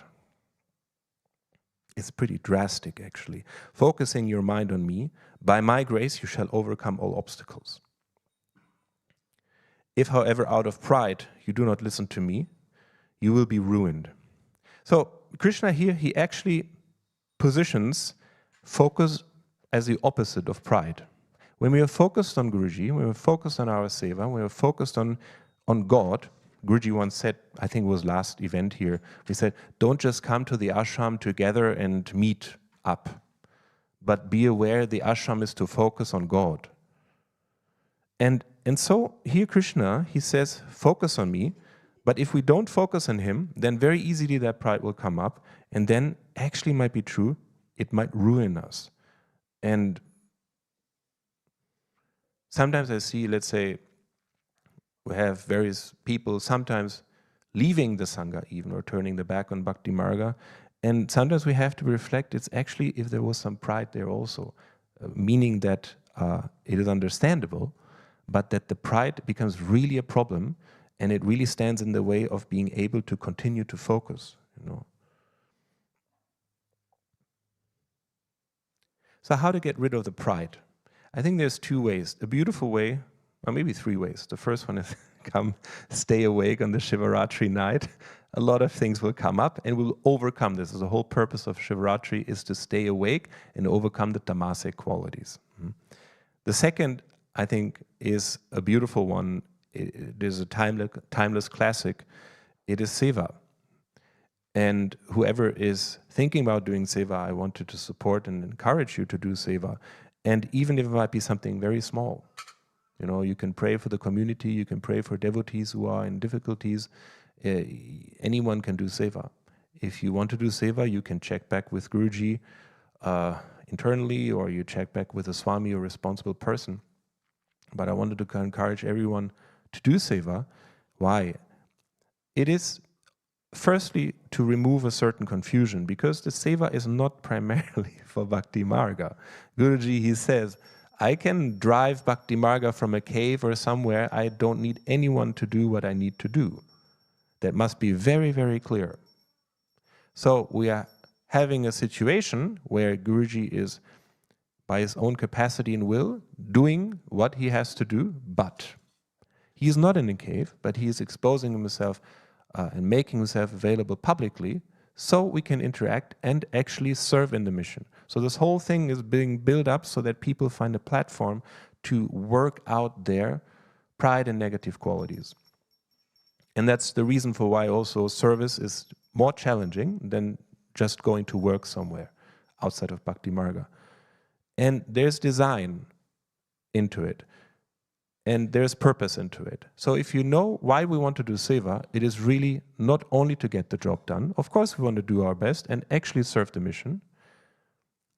It's pretty drastic, actually. Focusing your mind on me, by my grace you shall overcome all obstacles. If, however, out of pride you do not listen to me, you will be ruined. So Krishna here, he actually positions focus as the opposite of pride. When we are focused on Guruji, when we are focused on our seva, when we are focused on God, Guruji once said, I think it was last event here, we said, don't just come to the ashram together and meet up, but be aware the ashram is to focus on God. And so here Krishna, he says, focus on me, but if we don't focus on him, then very easily that pride will come up, and then actually might be true, it might ruin us. And sometimes I see, let's say, we have various people sometimes leaving the Sangha even, or turning their back on Bhakti Marga. And sometimes we have to reflect, it's actually if there was some pride there also, meaning that it is understandable, but that the pride becomes really a problem, and it really stands in the way of being able to continue to focus, you know. So how to get rid of the pride? I think there's 2 ways. A beautiful way, or maybe 3 ways. The first one is come, stay awake on the Shivaratri night. A lot of things will come up, and we'll overcome this. The whole purpose of Shivaratri is to stay awake and overcome the tamasic qualities. The second, I think, is a beautiful one. It is a timeless classic. It is seva. And whoever is thinking about doing seva, I wanted to support and encourage you to do seva. And even if it might be something very small, you know, you can pray for the community, you can pray for devotees who are in difficulties. Anyone can do seva. If you want to do seva, you can check back with Guruji internally, or you check back with a Swami or responsible person. But I wanted to encourage everyone to do seva. Why? It is firstly to remove a certain confusion, because the seva is not primarily for Bhakti Marga. Guruji, he says, I can drive Bhakti Marga from a cave or somewhere. I don't need anyone to do what I need to do. That must be very, very clear. So we are having a situation where Guruji is, by his own capacity and will, doing what he has to do, but he is not in a cave, but he is exposing himself and making himself available publicly, so we can interact and actually serve in the mission. So this whole thing is being built up so that people find a platform to work out their pride and negative qualities. And that's the reason for why also service is more challenging than just going to work somewhere outside of Bhakti Marga. And there's design into it. And there's purpose into it. So if you know why we want to do seva, it is really not only to get the job done. Of course we want to do our best and actually serve the mission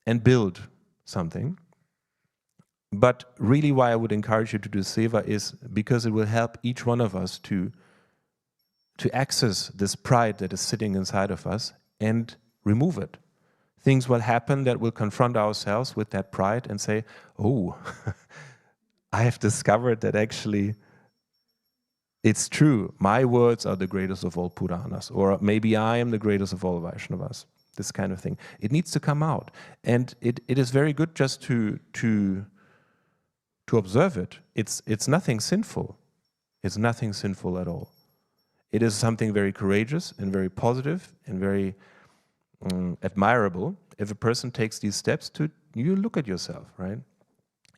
and build something. But really why I would encourage you to do seva is because it will help each one of us to access this pride that is sitting inside of us and remove it. Things will happen that will confront ourselves with that pride and say, oh, I have discovered that actually it's true. My words are the greatest of all Puranas, or maybe I am the greatest of all Vaishnavas, this kind of thing. It needs to come out. And it is very good just to observe it. It's nothing sinful. It's nothing sinful at all. It is something very courageous and very positive and very admirable if a person takes these steps to, you look at yourself, right?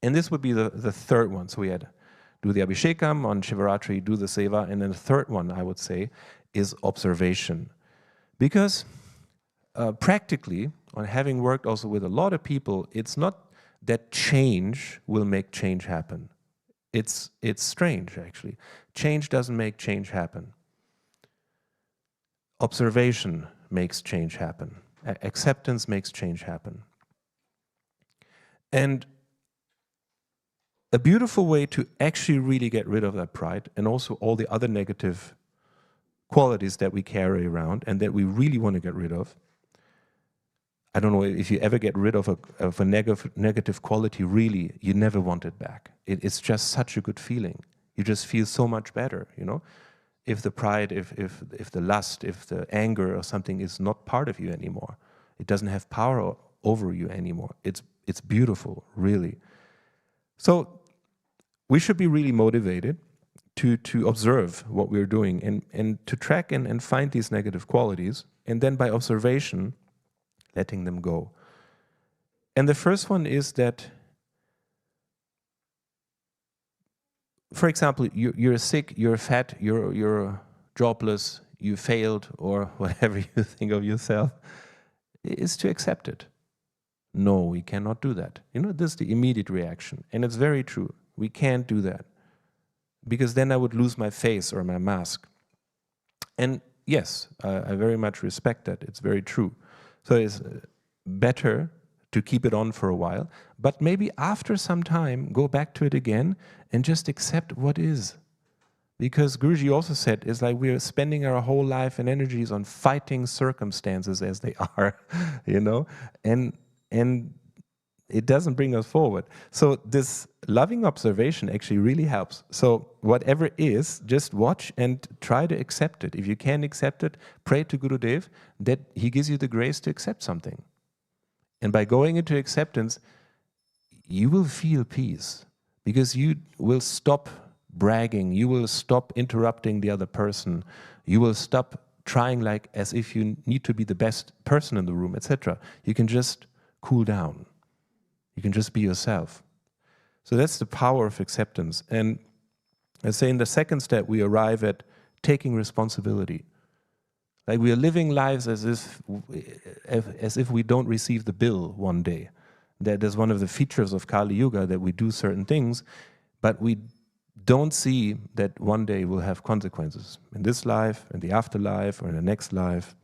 And this would be the third one. So we had do the Abhishekam on Shivaratri, do the Seva, and then the third one, I would say, is observation. Because practically, on having worked also with a lot of people, it's not that change will make change happen. It's strange, actually. Change doesn't make change happen. Observation makes change happen. Acceptance makes change happen. And a beautiful way to actually really get rid of that pride and also all the other negative qualities that we carry around and that we really want to get rid of. I don't know if you ever get rid of a negative quality, really, you never want it back. It's just such a good feeling. You just feel so much better, you know? If the pride, if the lust, if the anger or something is not part of you anymore, it doesn't have power over you anymore. It's beautiful, really. So we should be really motivated to observe what we're doing and to track and find these negative qualities, and then by observation, letting them go. And the first one is that, for example, you're sick, you're fat, you're jobless, you failed, or whatever you think of yourself, is to accept it. No, we cannot do that. You know, this is the immediate reaction. And it's very true. We can't do that. Because then I would lose my face or my mask. And yes, I very much respect that. It's very true. So it's better to keep it on for a while, but maybe after some time, go back to it again and just accept what is. Because Guruji also said, it's like we're spending our whole life and energies on fighting circumstances as they are, you know, and it doesn't bring us forward. So this loving observation actually really helps. So whatever is, just watch and try to accept it. If you can't accept it, pray to Gurudev that he gives you the grace to accept something. And by going into acceptance, you will feel peace, because you will stop bragging, you will stop interrupting the other person, you will stop trying like as if you need to be the best person in the room, etc. You can just cool down. You can just be yourself. So that's the power of acceptance. And I say in the second step, we arrive at taking responsibility. Like we are living lives as if we don't receive the bill one day. That is one of the features of Kali Yuga, that we do certain things, but we don't see that one day will have consequences in this life, in the afterlife, or in the next life.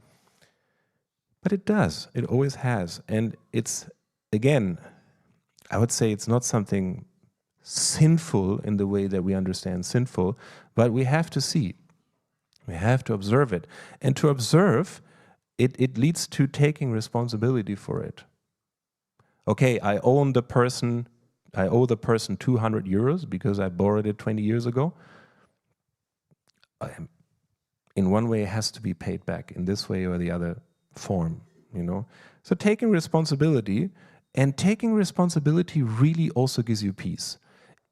But it does. It always has. And it's, again, I would say it's not something sinful in the way that we understand sinful, but we have to see. We have to observe it. And to observe, it leads to taking responsibility for it. Okay, I owe the person 200 euros because I borrowed it 20 years ago. In one way, it has to be paid back in this way or the other form, you know. So taking responsibility, and taking responsibility really also gives you peace.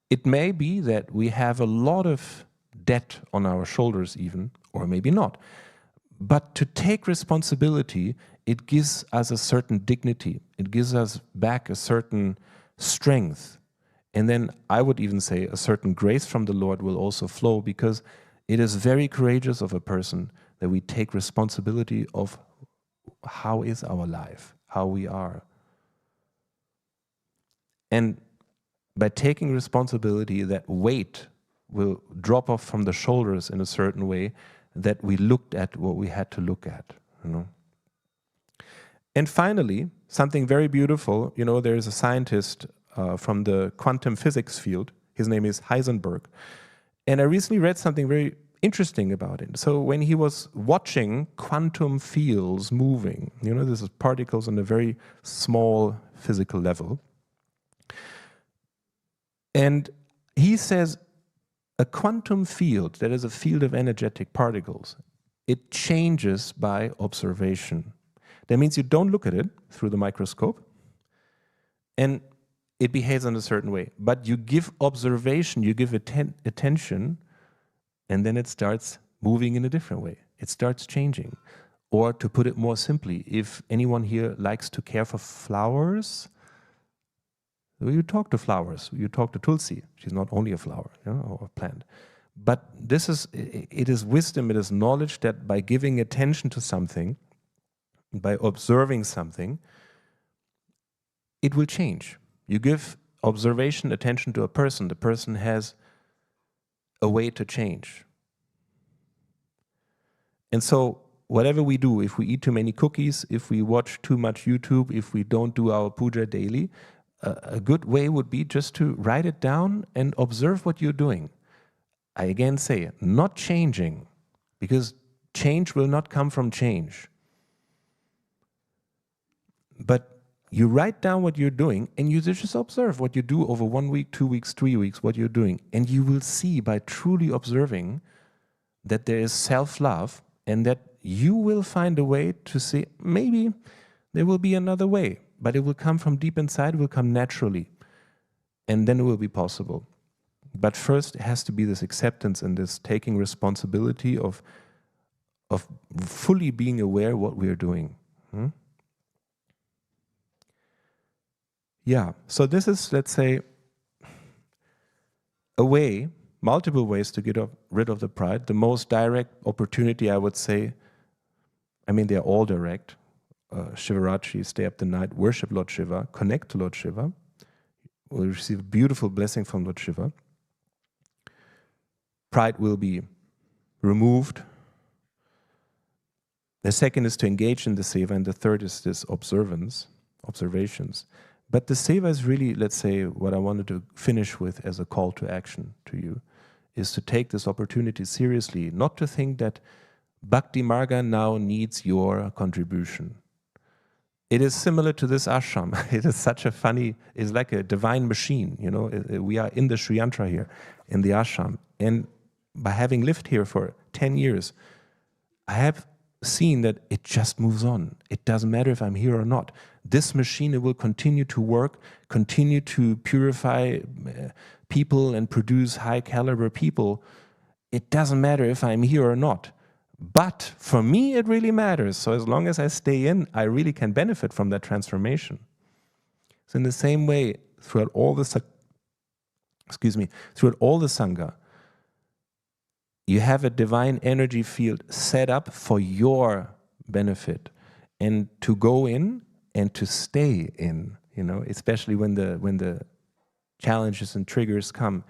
It may be that we have a lot of debt on our shoulders even, or maybe not. But to take responsibility, it gives us a certain dignity. It gives us back a certain strength. And then I would even say a certain grace from the Lord will also flow, because it is very courageous of a person that we take responsibility of how is our life, how we are. And by taking responsibility, that weight will drop off from the shoulders in a certain way, that we looked at what we had to look at, you know. And finally, something very beautiful, you know, there is a scientist from the quantum physics field. His name is Heisenberg. And I recently read something very interesting about it. So when he was watching quantum fields moving, you know, this is particles on a very small physical level. And he says, a quantum field, that is a field of energetic particles, it changes by observation. That means you don't look at it through the microscope and it behaves in a certain way. But you give observation, you give attention, and then it starts moving in a different way. It starts changing. Or to put it more simply, if anyone here likes to care for flowers, you talk to flowers, you talk to Tulsi. She's not only a flower, you know, or a plant. But it is wisdom, it is knowledge that by giving attention to something, by observing something, it will change. You give observation, attention to a person, the person has a way to change. And so whatever we do, if we eat too many cookies, if we watch too much YouTube, if we don't do our puja daily, a good way would be just to write it down and observe what you're doing. I again say, not changing, because change will not come from change. But you write down what you're doing and you just observe what you do over 1 week, 2 weeks, 3 weeks, what you're doing. And you will see by truly observing that there is self-love, and that you will find a way to say, maybe there will be another way. But it will come from deep inside, it will come naturally. And then it will be possible. But first, it has to be this acceptance and this taking responsibility of fully being aware of what we are doing. Yeah, so this is, let's say, a way, multiple ways to get rid of the pride. The most direct opportunity, I would say, I mean, they're all direct. Shivaratri, stay up the night, worship Lord Shiva, connect to Lord Shiva, will receive a beautiful blessing from Lord Shiva. Pride will be removed. The second is to engage in the seva, and the third is this observations. But the seva is really, let's say, what I wanted to finish with as a call to action to you, is to take this opportunity seriously, not to think that Bhakti Marga now needs your contribution. It is similar to this ashram. It is such a funny, it's like a divine machine, you know. We are in the Sri Yantra here, in the ashram. And by having lived here for 10 years, I have seen that it just moves on. It doesn't matter if I'm here or not. This machine, it will continue to work, continue to purify people and produce high caliber people. It doesn't matter if I'm here or not. But for me, it really matters. So as long as I stay in, I really can benefit from that transformation. So in the same way, throughout all the Sangha, you have a divine energy field set up for your benefit, and to go in and to stay in. especially when the challenges and triggers come.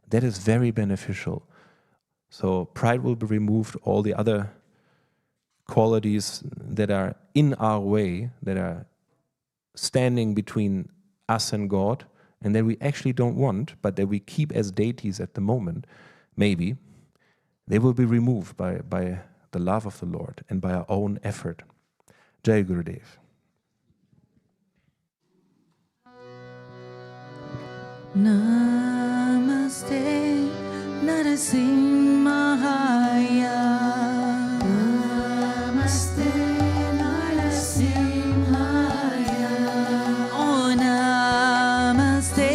That is very beneficial. So pride will be removed, all the other qualities that are in our way, that are standing between us and God, and that we actually don't want, but that we keep as deities at the moment, maybe, they will be removed by the love of the Lord and by our own effort. Jai Gurudev. Namaste Narasimhaya. Namaste Narasimhaya. Oh Namaste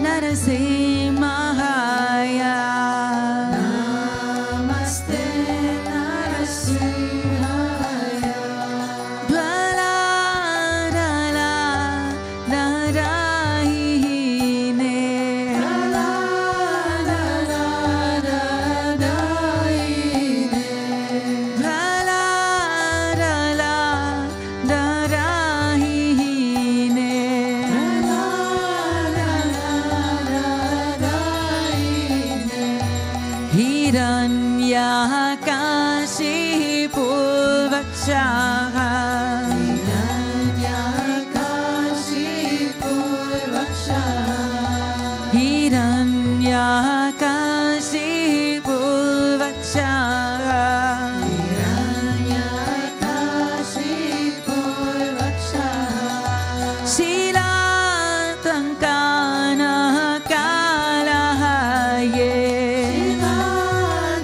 Narasimhaya. Namaste Narasimhaya. Dwala dala darahine. Dwala dala darahine. Dwala dala darahine. Dwala dala darahine. Hiranyakashipu vakshaha. Hiranyakashipu vakshaha. Hiranyakashipu vakshaha. Hiranyakashipu vakshaha. Shilatankana kalahaye.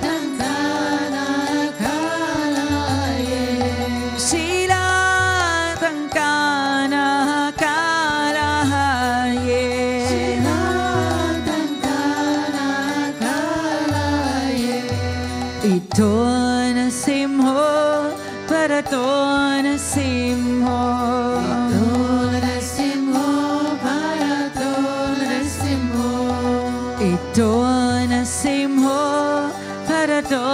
Shilatankana kalahaye. Shilatankana kalahaye. Shilatankana kalahaye. Ito na simho, parato na simho. Ito na simho, parato na simho. Ito na simho, parato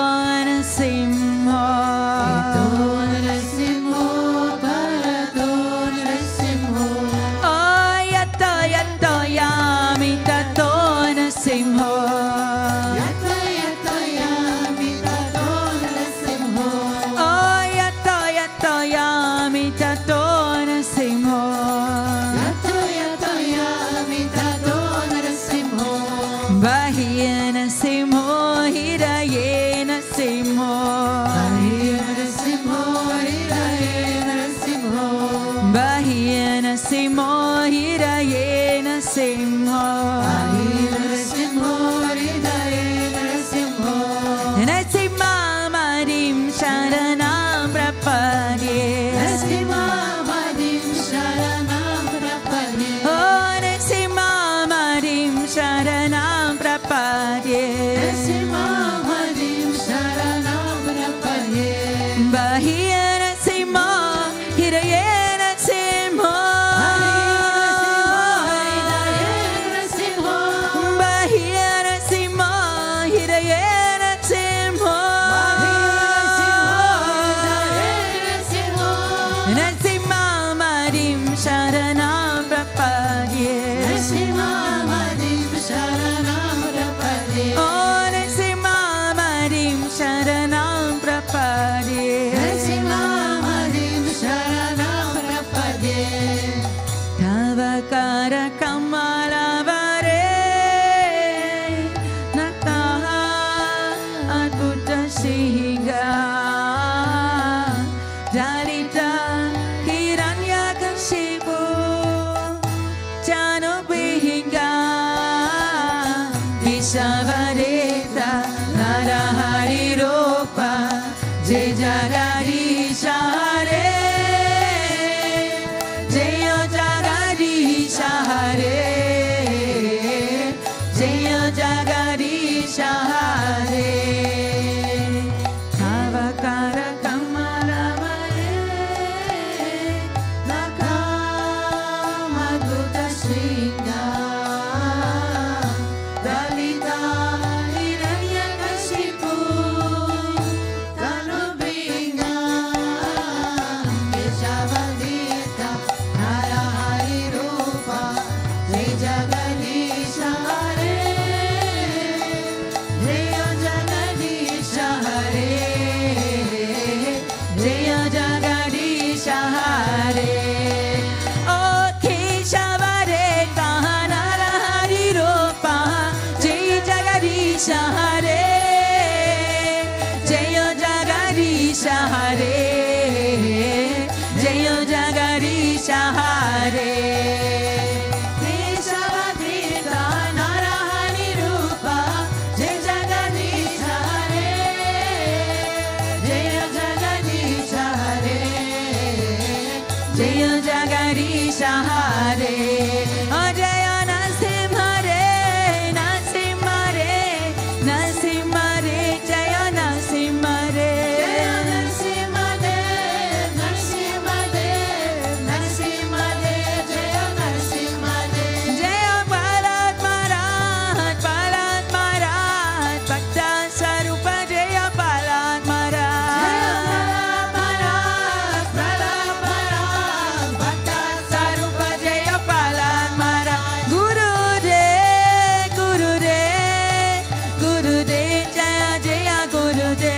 na simho. Ito na simho, parato na simho. Oh, yato yato yami tato na simho. Yato yato yami tato na simho. Oh, yato yato yami tato na simho. Yato yato yami tato na simho. Bahiya na simho, hiraye na simho. Bahiya na simho, hiraye na simho. Bahiya na simho, hiraye na simho. Bahiya na simho, hiraye na simho. Narasimha Madim Sharanam Prapadye. Narasimha Madim Sharanam Prapadye. Oh, Narasimha Madim Sharanam Prapadye. Narasimha Madim Sharanam Prapadye. Bahiya Narasimha, Hiraye Narasimha. Bahiya Narasimha, Hiraye Narasimha. Hare, Jaya Narasimha Re, Narasimha Re, Narasimha Re, Jaya Narasimha Re, Jaya Narasimha Dev, Narasimha Dev, Narasimha Dev, Jaya Narasimha Dev, Jaya Palat Maharaj, Palat Maharaj, Bhakta Sarupa Jaya Palat Maharaj, Palat Maharaj, Bhakta Sarupa Jaya Palat Maharaj, Guru De, Guru De, Guru De, Jaya Jaya Guru De,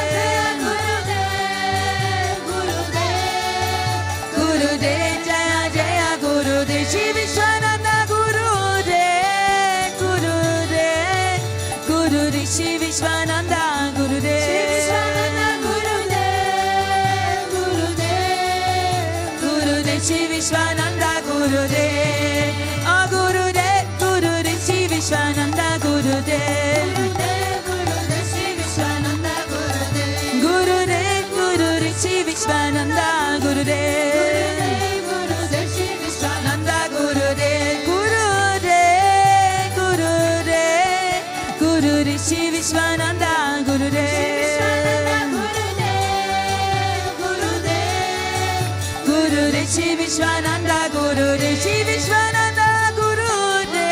Jaya Guru De, Guru De, Guru De, Jaya Jaya Guru De, Shri Vishwananda Guru De, Guru De, Guru De, Shri Vishwananda Guru De, Guru De, Guru De, Guru De, Shri Vishwananda Guru De, Ah Guru De, Guru De, Shri Vishwananda Guru De, Guru De, Shri Vishwananda Guru De, Guru De, Guru De, Shri Vishwananda Guru De, Guru De, Shri Vishwananda Guru De, Guru De, Guru De, Guru De, Shri Vishwananda Guru De, Guru De, Guru De, Shri Vishwananda Guru De, Shri Vishwananda Guru De,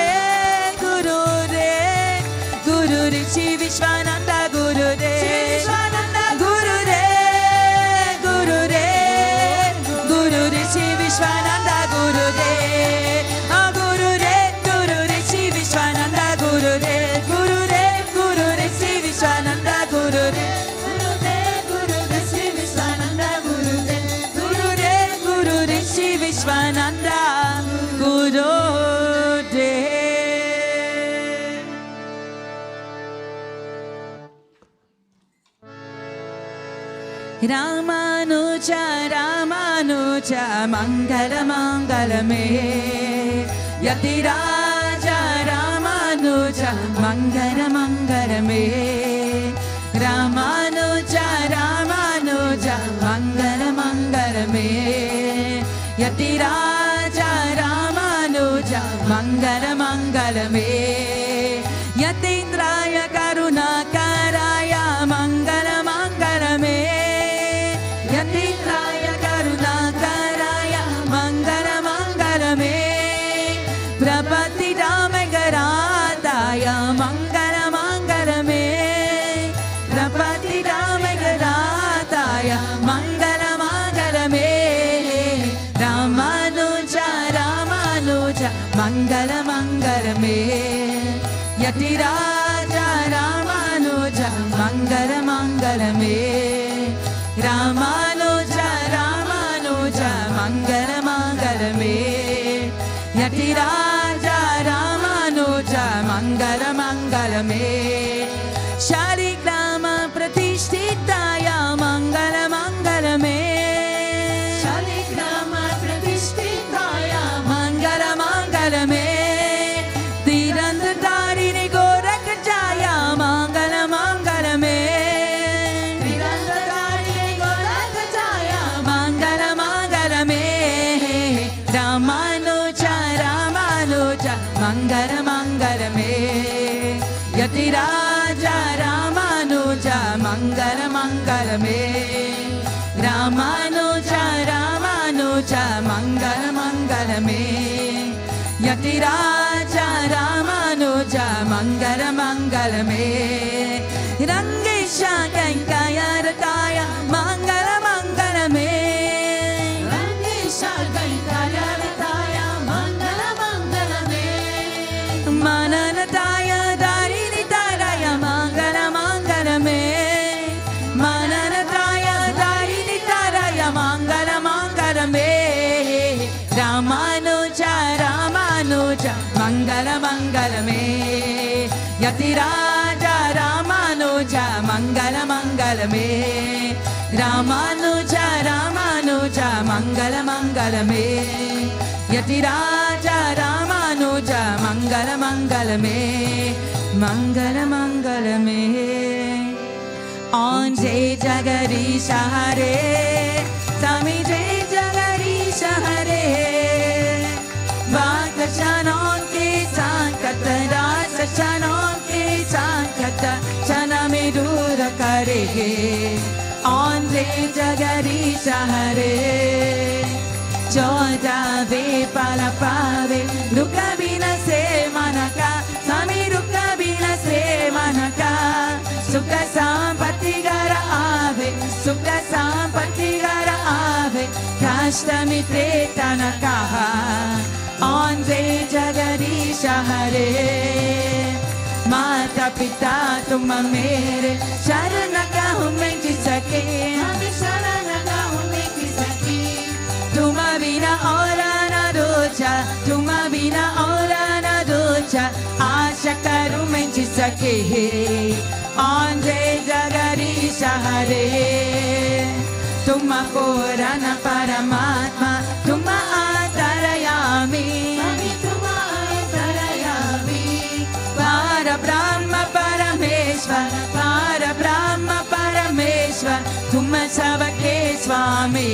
Guru De, Guru De, Shri Vishwananda Guru De, Guru De, Guru De, Guru De, Shri Vishwananda Guru De, Ah Guru De, Guru De, Shri Vishwananda Guru De, Guru De, Guru De, Shri Vishwananda Guru De, Guru De, Guru De, Shri Vishwananda Guru De, Guru De, Guru De, Shri Vishwananda Guru De. Ramanuja, Ramanuja, Mangala Mangala Me, Yati Raja, Ramanuja, Mangala Mangala Me, Ramanuja, Ramanuja, Mangala Mangala Me, Yati Raja, Ramanuja, Mangala Mangala Me, Yatindraya Karunakaraya, Mangala Mangala Me, Yatindraya Karunakaraya, Mangala Mangala Me, Prapatita Megaradaya, Mangala Mangala Me, Prapatita Megaradaya, Mangala Mangala Me, Ramanuja, Ramanuja, Mangala Mangala Me, Yati Raja, Ramanuja, Mangala Mangala Me, Ramanuja, Ramanuja, Mangala Mangala Me, Yati Raja, Ramanuja, Mangala Mangala Me, Shaligrama Pratishtitaya, Mangala Mangala Me, Shaligrama Pratishtitaya, Mangala Mangala Me, Tirandatarini Gorakajaya, Mangala Mangala Me, Tirandatarini Gorakajaya, Mangala Mangala Me, Ramanuja, Ramanuja, Mangala Mangala Me, Yati Raja, Ramanuja, Mangala Mangala Me, Ramanuja, Ramanuja, Mangala Mangala Me, Yati Raja, Ramanuja, Mangala Mangala Me, Rangesha Kankaya Rataya, Mangala Mangala Me, Rangesha Kankaya Rataya, Mangala Mangala Me, Mananataya Darini Taraya, Mangala Mangala Me, Mananataya Darini Taraya, Mangala Mangala Me, Ramanuja, Ramanuja, Mangala Mangala Me, Yati Raja, Ramanuja, Mangala Mangala Me, Ramanuja, Ramanuja, Mangala Mangala Me, Yati Raja, Ramanuja, Mangala Mangala Me, Mangala Mangala Me, On Jai Jagadish Hare, Swami Jai Jagadish Hare, Shanon ki sankata Rasa Shanon ki sankata Chaname dura kare Andre Jagarisha Hare Choda ve pala pave Ruka bina se manaka Swami ruka bina se manaka Sukha sampatti gara ave Sukha sampatti gara ave Kashtami pretana kaha Andre Jagarisha Hare Mata pita tum mere Sharana kahun mein jisake Hame sharana kahun mein jisake Tuma bina aura na docha Tuma bina aura na docha Asha karu mein jisake Andre Jagarisha Hare Tuma Purana Paramatma Tuma Atarayami Tuma Atarayami Para Brahma Parameshwar Para Brahma Parameshwar Tuma Sabake Swami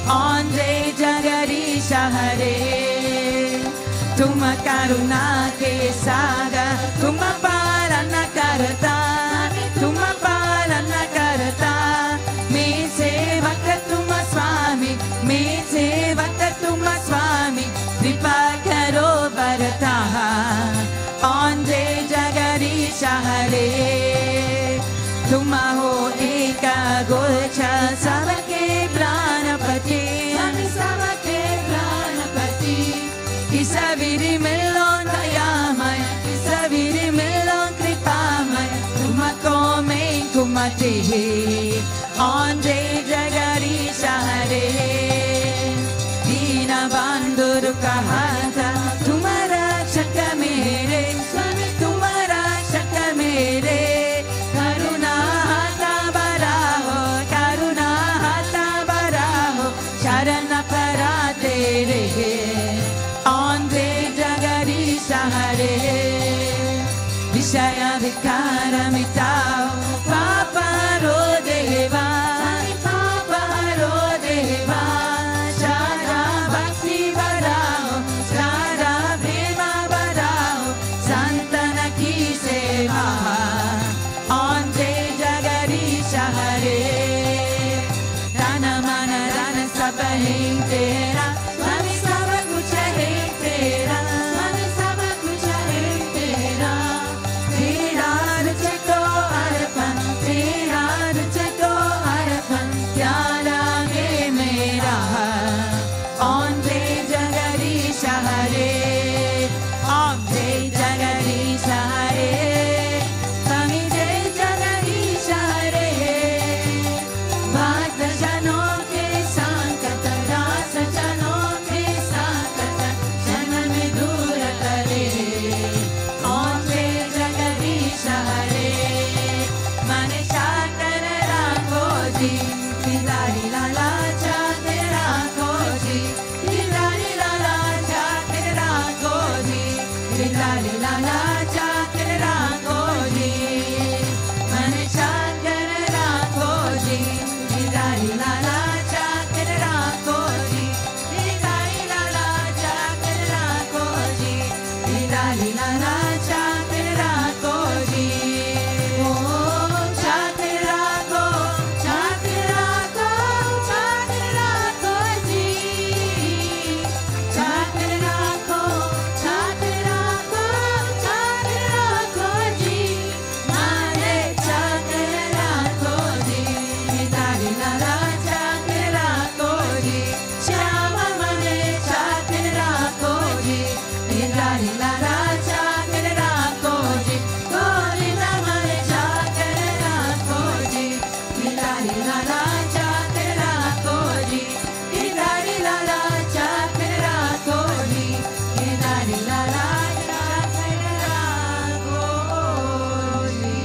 Andre Jagarisha Hare Tuma Karuna Ke Saga Tuma Parana Karata Tuma Parana Karata Me Sevaka Tuma Swami Me Sevaka Tuma Swami Kripa Karo Bharata Andre Jagarisha Hare Tuma ho eka gocha Sabake Pranapati Swami Sabake Pranapati Kisaviri Milon Dayamay Kisaviri Milon Kripamay Tuma Kome Kumati Andre Jagarisha Hare Dina Banduru Kahata Tumara Shaka Mere Swami Tumara Shaka Mere Karuna Hata Baraho Karuna Hata Baraho Sharana Parate Rehe Andre Jagarisha Hare Vishaya Vikara Mitao Papa Ro Deva Papa Ro Deva Shara Bhakti Baraho Shara Prema Baraho Santana Ki Seva Andre Jagarisha Hare Rana Mana Rana Saba Hai Tera Swami Saba Kuch Hai Tera Swami Saba Kuch Hai Tera Tera Ruchko Arpan Tera Ruchko Arpan Pyara Ge Mera Andre Jagarisha Hare Andre Jagarisha Hare Swami Jai Jagarisha Hare Bhakta Jano ke Sankata Rasa Jano ke Sankata Janame Dura Kare Andre Jagarisha Hare Mane Chatara Rakhoji Bidari Lala Chatara Rakhoji Bidari Lala Chatara Rakhoji Bidari Lala Chatara Rakhoji Mane Chatara Rakhoji Bidari Lala Chatara Rakhoji Bidari Lala Chatara Rakhoji Bidari Lala Chatara Rakhoji Oh Chatara Rakho Chatara Rakho Chatara Rakhoji Chatara Rakho Chatara Rakho Chatara Rakhoji Mane Chatara Rakhoji Bidari Lala Chatara Rakhoji Shyama Mane Chatara Rakhoji Bidari Lala Chatara Rakhoji Govinda Mane Chatara Rakhoji Bidari Lala Chatara Rakhoji Bidari Lala Chatara Rakhoji Bidari Lala Chatara Rakhoji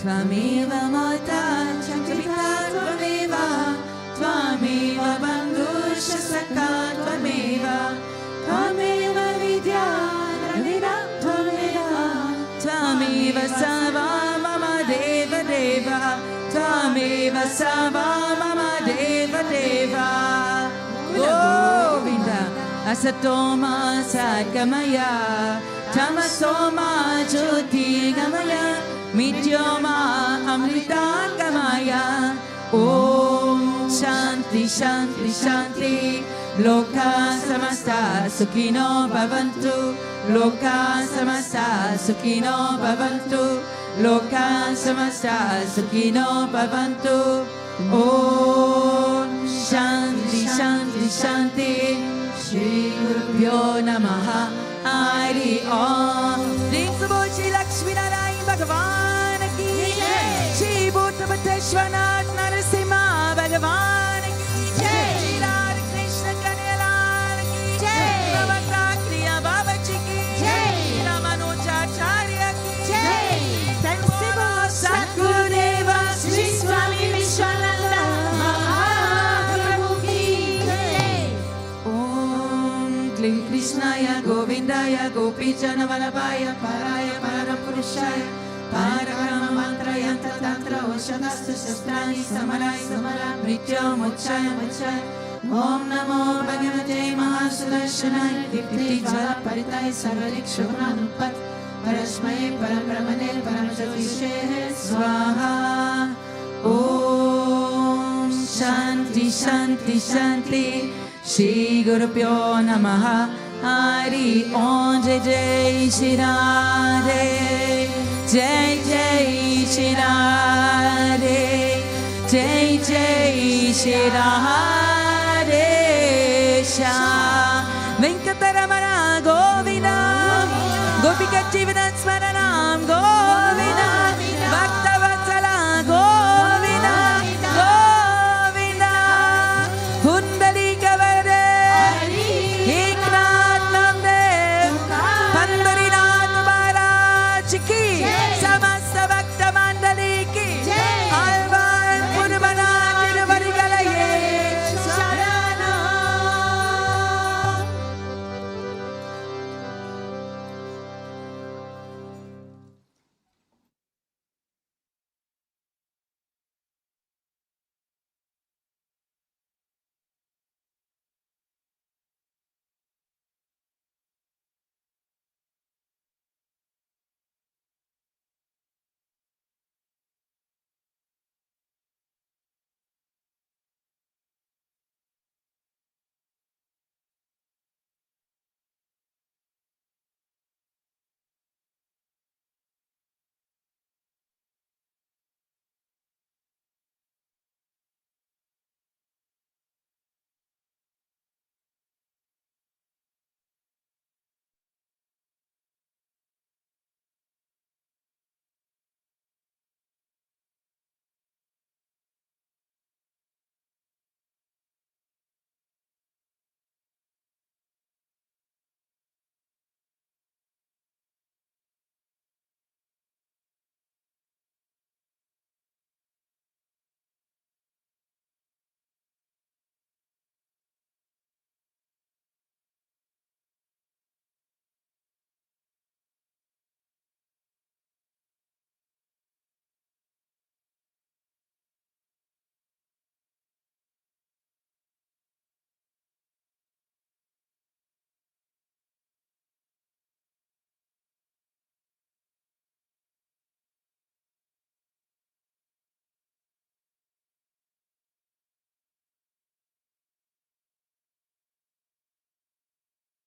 Tvameva Mata Chamchita Tvameva Tvameva Bandusha Saka Tvameva Tvameva Vidya Dravida Tvameva Tvameva Sava Mama Deva Deva Tvameva Sava Mama Deva Deva Asatoma Sadgamaya, Tamasoma Jyotirgamaya, Mityoma Amritangamaya. Om Shanti Shanti Shanti, Loka Samasta Sukhino Bhavantu, Loka Samasta Sukhino Bhavantu, Loka Samasta Sukhino Bhavantu. Om Shanti Shanti Shanti, Shri Gurubhyo Namaha, Hari Om. Please support Shri Lakshmi Narayan Bhagavan ki Jai, Sri Bhutabhrteshwarnath Bhagavan ki Jai, Shri Radha Krishna Kanyalan ki Jai, Bhavatakriya Babaji ki Jai, Ramanujacharya ki Jai, Tansibo Sadgurudeva Sri Swami Vishwananda Mahaprabhu ki Jai. Om Klim Krishnaya Govindaya Gopijana Vallabhaya Paraya Parapurushaya Parakrama Mantra Yantra Tantra Oshadastu Shastrani Samarai Samara Mrityo Mochaya Mochaya. Om Namo Bhagavate Mahasudarshanaya Dipti Jala Paritaya Sarvarik Shobhanupat Parashmaye Parabrahmane Paramjyotishe Swaha. Om Shanti Shanti Shanti, Shri Gurubhyo Namaha, Hari Om. Jai Jai Shri Radhe, Jai Jai Shri Radhe, Jai Jai Shri Radhe.